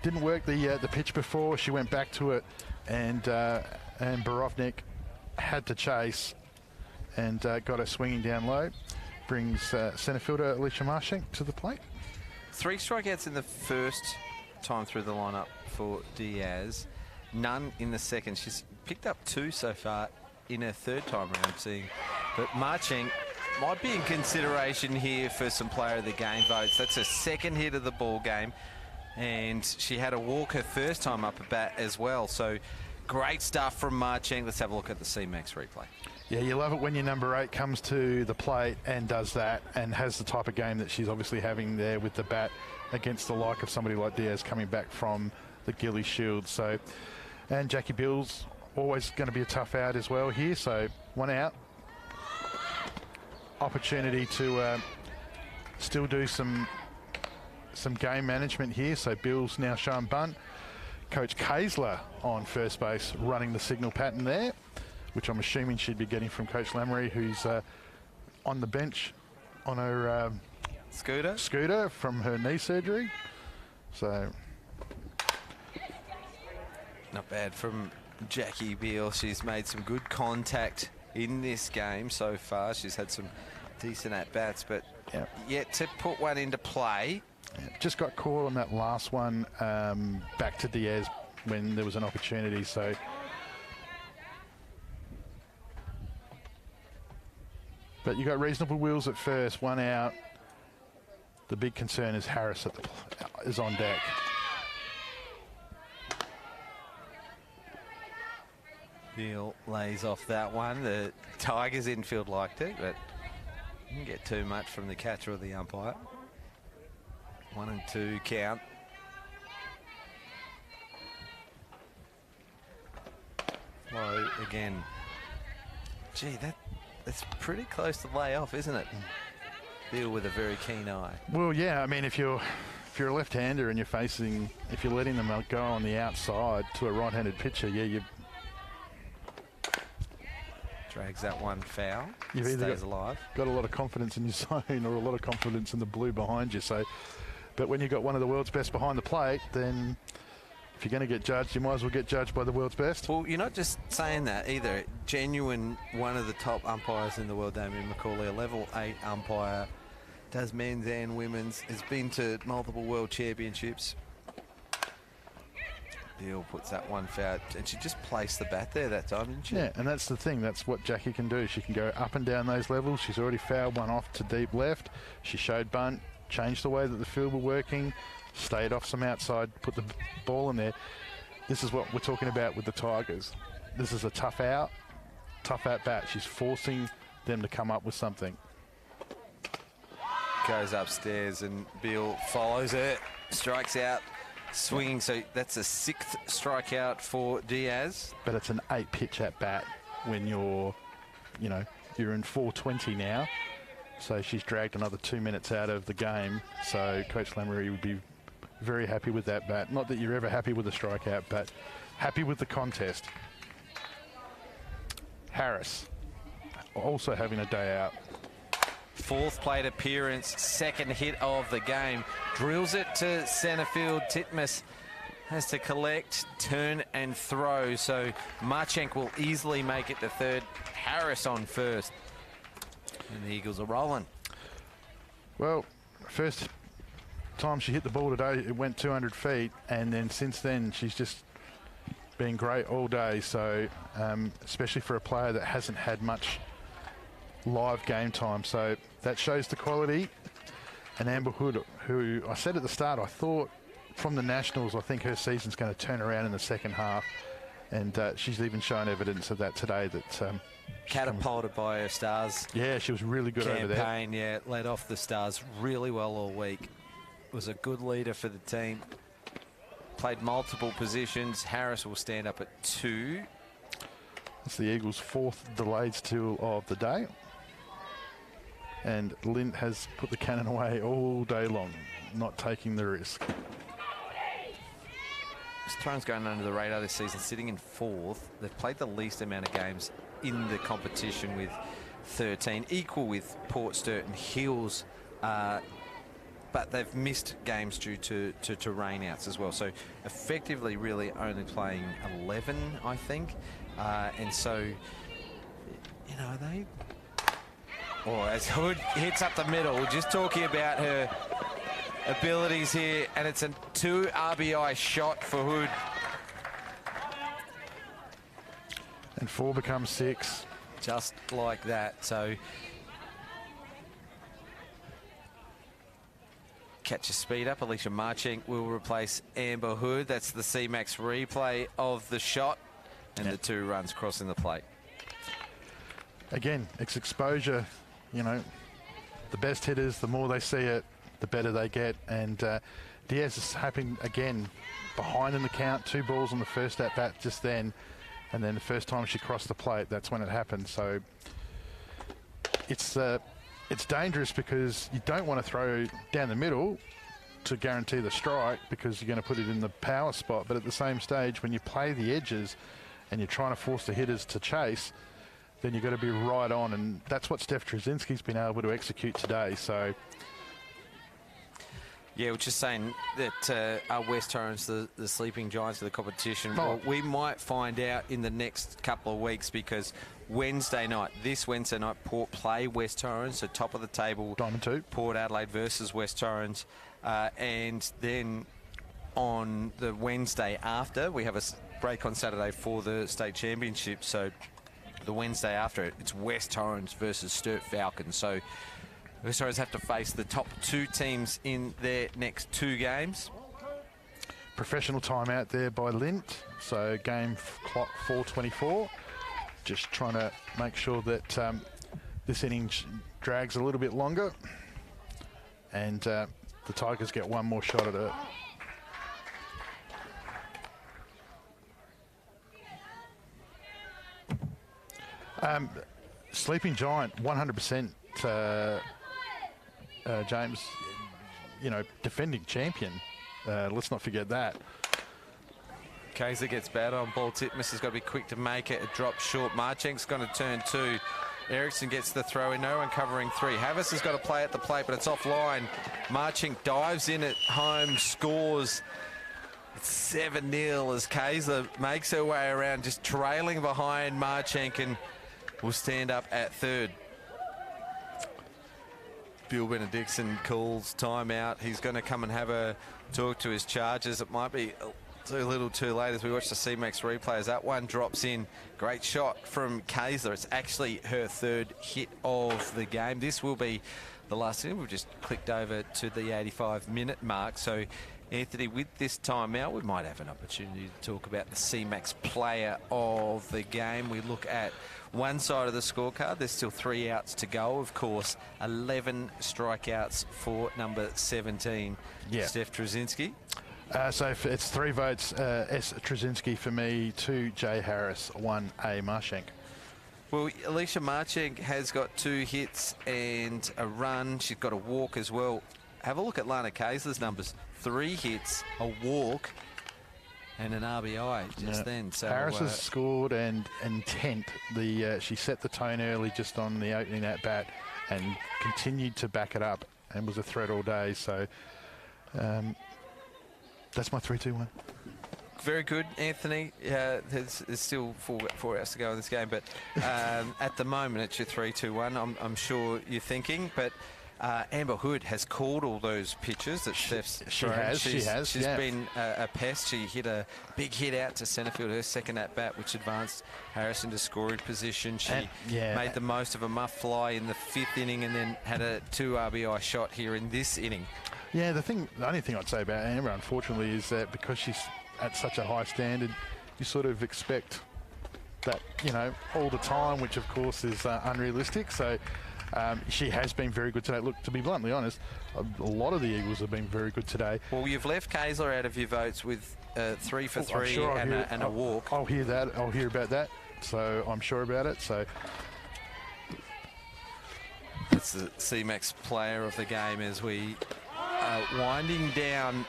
Didn't work the pitch before. She went back to it, and Borovnik had to chase and got her swinging down low. Brings centre fielder Alicia Marshink to the plate. 3 strikeouts in the first time through the lineup for Diaz. None in the second. She's picked up 2 so far in her 3rd time around seeing. But Marching might be in consideration here for some player of the game votes. That's her 2nd hit of the ball game. And she had a walk her 1st time up a bat as well. So great stuff from Marching. Let's have a look at the CMAX replay. Yeah, you love it when your number 8 comes to the plate and does that and has the type of game that she's obviously having there with the bat against the like of somebody like Diaz coming back from the Gilly Shield. So, and Jackie Bill's always going to be a tough out as well here. So 1 out. Opportunity to still do some game management here. So Bill's now showing bunt. Coach Kaysler on first base running the signal pattern there, which I'm assuming she'd be getting from Coach Lamery, who's on the bench on her scooter from her knee surgery. So not bad from Jackie Beale. She's made some good contact in this game so far. She's had some decent at-bats, but yet to put one into play. Just got caught on that last one back to Diaz when there was an opportunity. So but you got reasonable wheels at first, 1 out. The big concern is Harris is on deck. Beale lays off that one. The Tigers infield liked it, but didn't get too much from the catcher or the umpire. 1 and 2 count. Low again. Gee, that's pretty close to lay off, isn't it? Beale with a very keen eye. Well, yeah. I mean, if you're a left-hander and if you're letting them go on the outside to a right-handed pitcher, yeah, you drags that one foul. You've either stays alive. Got a lot of confidence in your zone or a lot of confidence in the blue behind you. So, but when you've got one of the world's best behind the plate, then if you're going to get judged, you might as well get judged by the world's best. Well, you're not just saying that either. Genuine, one of the top umpires in the world, Damien McCauley, a level 8 umpire, does men's and women's, has been to multiple world championships. Beale puts that one foul, and she just placed the bat there that time, didn't she? Yeah, and that's the thing. That's what Jackie can do. She can go up and down those levels. She's already fouled one off to deep left. She showed bunt, changed the way that the field were working, stayed off some outside, put the ball in there. This is what we're talking about with the Tigers. This is a tough out, tough at bat. She's forcing them to come up with something. Goes upstairs and Beale follows it, strikes out. Swinging, so that's a 6th strikeout for Diaz. But it's an 8-pitch at bat when you're in 420 now. So she's dragged another 2 minutes out of the game. So Coach Lamery would be very happy with that bat. Not that you're ever happy with a strikeout, but happy with the contest. Harris also having a day out. 4th plate appearance, 2nd hit of the game. Drills it to centre field. Titmus has to collect, turn and throw. So Marchenk will easily make it to 3rd. Harris on 1st. And the Eagles are rolling. Well, first time she hit the ball today, it went 200 feet. And then since then, she's just been great all day. So especially for a player that hasn't had much live game time. So that shows the quality. And Amber Hood, who I said at the start, I thought from the Nationals, I think her season's going to turn around in the second half. And she's even shown evidence of that today. That catapulted by her Stars. Yeah, she was really good over there. Campaign, yeah, led off the Stars really well all week. Was a good leader for the team. played multiple positions. Harris will stand up at 2. It's the Eagles' 4th delayed steal of the day. And Lint has put the cannon away all day long, not taking the risk. Torrens going under the radar this season, sitting in 4th. They've played the least amount of games in the competition with 13, equal with Port Sturt and Hills, but they've missed games due to rainouts as well. So effectively really only playing 11, I think. And so, you know, they... Oh, as Hood hits up the middle, just talking about her abilities here, and it's a 2 RBI shot for Hood. And 4 becomes 6. Just like that. So catch a speed up. Alicia Marchink will replace Amber Hood. That's the CMAX replay of the shot, and the 2 runs crossing the plate. Again, it's exposure. You know, the best hitters, the more they see it, the better they get. And Diaz is happening again behind in the count. 2 balls on the first at bat just then. And then the first time she crossed the plate, that's when it happened. So it's dangerous because you don't want to throw down the middle to guarantee the strike because you're going to put it in the power spot. But at the same stage, when you play the edges and you're trying to force the hitters to chase, then you've got to be right on. And that's what Steph Trzynski's been able to execute today. So... Yeah, we're just saying that our West Torrens, the sleeping giants of the competition, well, we might find out in the next couple of weeks because this Wednesday night, Port play West Torrens, so top of the table. Diamond 2. Port Adelaide versus West Torrens. And then on the Wednesday after, we have a break on Saturday for the state championship. So the Wednesday after it, it's West Torrens versus Sturt Falcons. So West Torrens have to face the top 2 teams in their next 2 games. Professional timeout there by Lint. So game clock 4:24. Just trying to make sure that this innings drags a little bit longer. And the Tigers get one more shot at it. Sleeping Giant, 100%. James, you know, defending champion. Let's not forget that. Kaiser gets bad on ball. Titmus has got to be quick to make it. It drops short. Marchink's going to turn 2. Eriksson gets the throw in. No one covering 3. Havas has got to play at the plate, but it's offline. Marchink dives in at home, scores. It's 7-0 as Kaiser makes her way around, just trailing behind Marchink, and will stand up at 3rd. Bill Benedictson calls timeout. He's going to come and have a talk to his charges. It might be a little too late as we watch the CMAX replay as that one drops in. Great shot from Kaiser. It's actually her 3rd hit of the game. This will be the last inning. We've just clicked over to the 85-minute mark. So, Anthony, with this timeout, we might have an opportunity to talk about the CMAX player of the game. We look at one side of the scorecard. There's still 3 outs to go. Of course, 11 strikeouts for number 17, Steph Trzynski. So it's 3 votes, S. Trzynski for me, 2 J. Harris, 1 A. Marchink. Well, Alicia Marchink has got 2 hits and a run. She's got a walk as well. Have a look at Lana Kaiser's numbers. 3 hits, a walk, and an RBI just then. So Harris has scored and intent. She set the tone early just on the opening at bat and continued to back it up and was a threat all day. So that's my 3-2-1. Very good, Anthony. There's still four hours to go in this game, but at the moment it's your 3-2-1. I'm sure you're thinking, but Amber Hood has called all those pitches that Steph's thrown. She's been a pest. She hit a big hit out to centre field, her 2nd at bat, which advanced Harris into scoring position. She made the most of a muff fly in the 5th inning and then had a 2 RBI shot here in this inning. Yeah, the only thing I'd say about Amber, unfortunately, is that because she's at such a high standard, you sort of expect that, you know, all the time, which of course is unrealistic. So She has been very good today. Look, to be bluntly honest, a lot of the Eagles have been very good today. Well, you've left Kayser out of your votes with 3 for 3 sure and a walk. I'll hear that. I'll hear about that. So I'm sure about it. So that's the CMAX player of the game as we are winding down,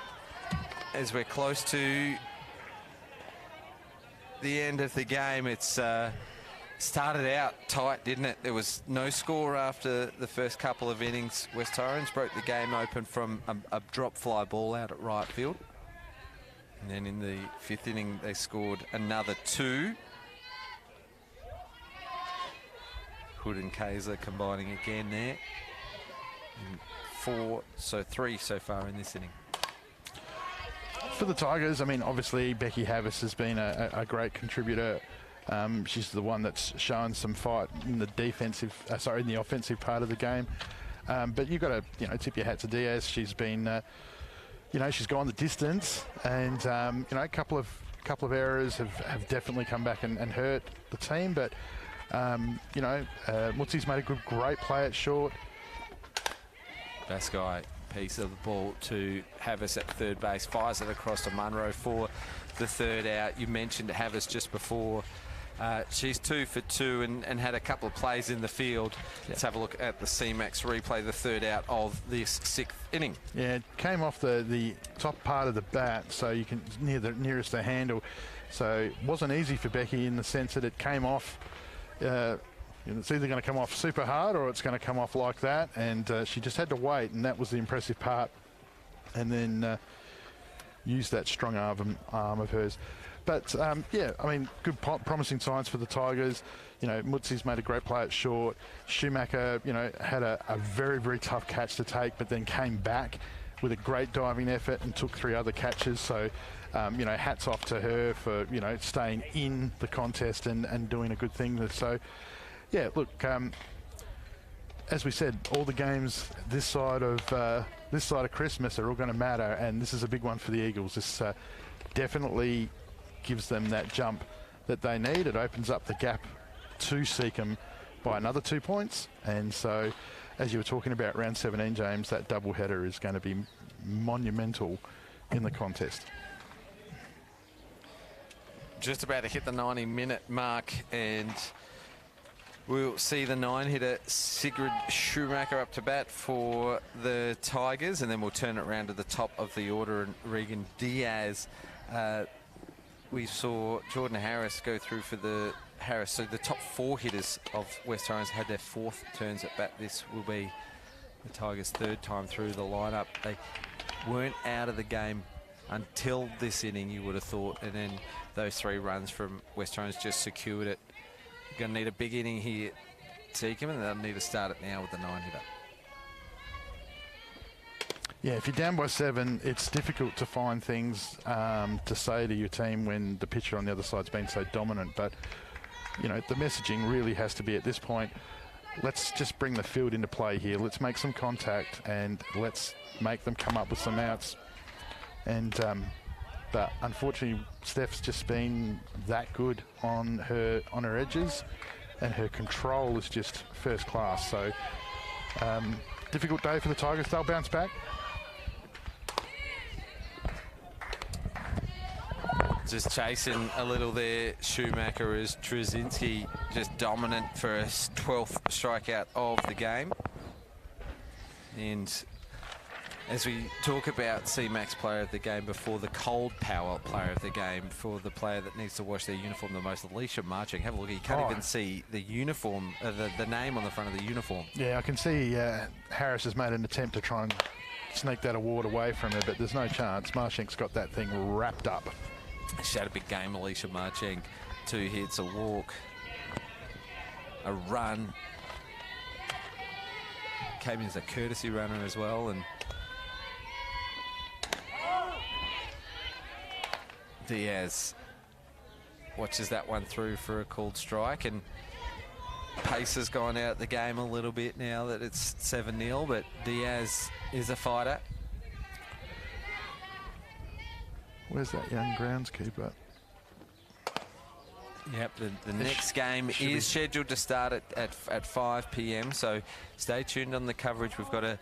as we're close to the end of the game. It's started out tight, didn't it? There was no score after the first couple of innings. West Torrens broke the game open from a drop fly ball out at right field. And then in the 5th inning, they scored another 2. Hood and Kayser combining again there. And 4, so 3 so far in this inning. For the Tigers, I mean, obviously Becky Havis has been a great contributor. She's the one that's shown some fight in the in the offensive part of the game. But you've got to, tip your hat to Diaz. She's been, she's gone the distance, and a couple of errors have definitely come back and hurt the team. But Mutsi's made a great play at short. Baskai piece of the ball to Havis at third base, fires it across to Munro for the 3rd out. You mentioned Havis just before. She's 2 for 2 and had a couple of plays in the field. Let's have a look at the CMAX replay, the 3rd out of this 6th inning. Yeah, it came off the top part of the bat, so you can nearest the handle. So it wasn't easy for Becky in the sense that it came off. It's either going to come off super hard or it's going to come off like that, and she just had to wait, and that was the impressive part. And then use that strong arm of hers. But yeah, I mean, good promising signs for the Tigers. Mutsi's made a great play at short. Schumacher, had a very, very tough catch to take, but then came back with a great diving effort and took 3 other catches. So, hats off to her for, staying in the contest and doing a good thing. So, yeah, look, as we said, all the games this side of Christmas are all going to matter, and this is a big one for the Eagles. This definitely gives them that jump that they need. It opens up the gap to Seacombe by another 2 points, and so as you were talking about round 17, James, that doubleheader is going to be monumental in the contest. Just about to hit the 90-minute mark, and we'll see the 9-hitter Sigrid Schumacher up to bat for the Tigers, and then we'll turn it around to the top of the order, and Regan Diaz. We saw Jordan Harris go through for the Harris. So the top 4 hitters of West Torrens had their 4th turns at bat. This will be the Tigers' 3rd time through the lineup. They weren't out of the game until this inning, you would have thought, and then those 3 runs from West Torrens just secured it. You're going to need a big inning here, Seacombe, and they'll need to start it now with the 9-hitter. Yeah, if you're down by 7, it's difficult to find things to say to your team when the pitcher on the other side's been so dominant. But, the messaging really has to be at this point, let's just bring the field into play here. Let's make some contact and let's make them come up with some outs. And but unfortunately, Steph's just been that good on her edges, and her control is just first class. So difficult day for the Tigers. They'll bounce back. Just chasing a little there, Schumacher, as Trzynski just dominant for a 12th strikeout of the game. And as we talk about CMAX player of the game before, the cold power player of the game for the player that needs to wash their uniform the most, Alicia Marching. Have a look, you can't even see the uniform, the name on the front of the uniform. Yeah, I can see Harris has made an attempt to try and sneak that award away from her, but there's no chance. Marching's got that thing wrapped up. She had a big game, Alicia Marching. 2 hits, a walk, a run. Came in as a courtesy runner as well, and Diaz watches that one through for a called strike, and pace has gone out the game a little bit now that it's 7-0, but Diaz is a fighter. Where's that young groundskeeper? Yep, the next game is scheduled to start at 5 p.m. So stay tuned on the coverage. We've got a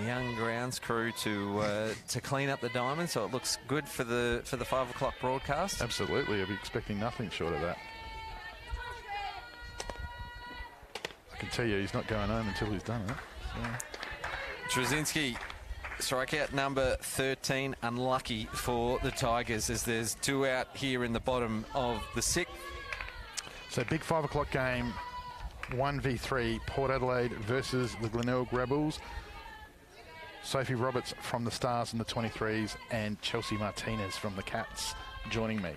young grounds crew to clean up the diamond, so it looks good for the 5 o'clock broadcast. Absolutely, I'll be expecting nothing short of that. I can tell you he's not going home until he's done it. So. Trzynski, strikeout number 13, unlucky for the Tigers as there's 2 out here in the bottom of the 6th. So big 5 o'clock game, 1v3, Port Adelaide versus the Glenelg Rebels. Sophie Roberts from the Stars in the 23s and Chelsea Martinez from the Cats joining me.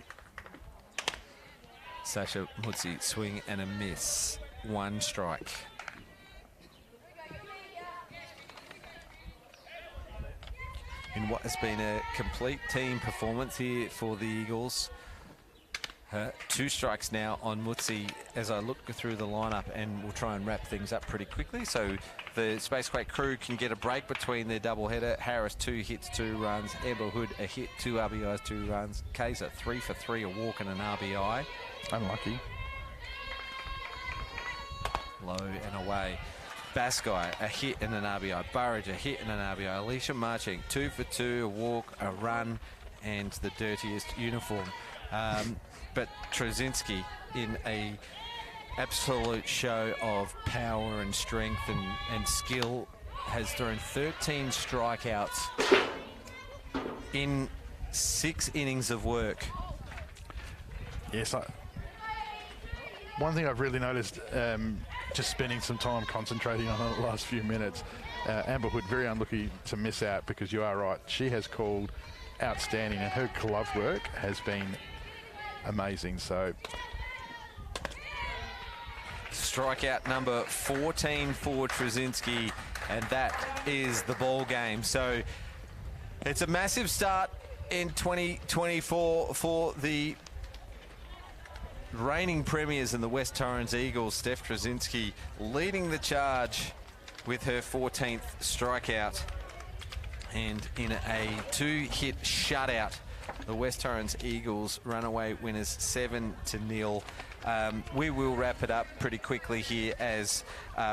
Sasha Mutzi, swing and a miss. 1 strike. In what has been a complete team performance here for the Eagles. 2 strikes now on Mutzi as I look through the lineup, and we'll try and wrap things up pretty quickly so the Space Quake crew can get a break between their doubleheader. Harris 2 hits, 2 runs. Amber Hood a hit, 2 RBIs, 2 runs. Kaiser 3 for 3, a walk and an RBI. Unlucky. Low and away. Baskai a hit and an RBI. Burridge a hit and an RBI. Alicia Marching 2 for 2, a walk, a run, and the dirtiest uniform. But Trzynski in a absolute show of power and strength and skill has thrown 13 strikeouts in 6 innings of work. Yes, one thing I've really noticed, just spending some time concentrating on it the last few minutes, Amber Hood very unlucky to miss out, because you are right, she has called outstanding and her glove work has been amazing. So strikeout number 14 for Trzynski, and that is the ball game. So it's a massive start in 2024 for the reigning premiers in the West Torrens Eagles. Steph Trzynski leading the charge with her 14th strikeout, and in a 2-hit shutout, the West Torrens Eagles runaway winners 7-0. We will wrap it up pretty quickly here as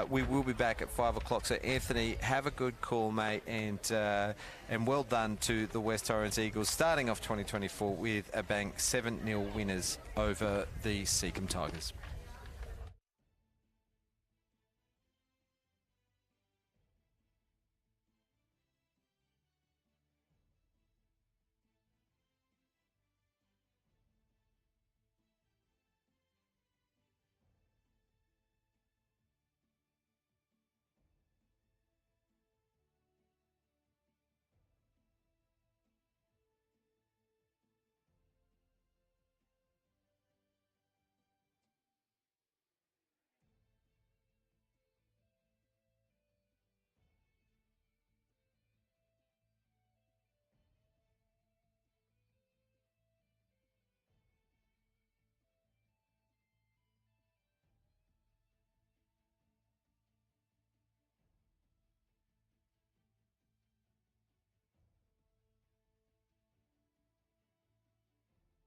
we will be back at 5 o'clock. So Anthony, have a good call, mate, and well done to the West Torrens Eagles, starting off 2024 with a bang, 7-0 winners over the Seacombe Tigers.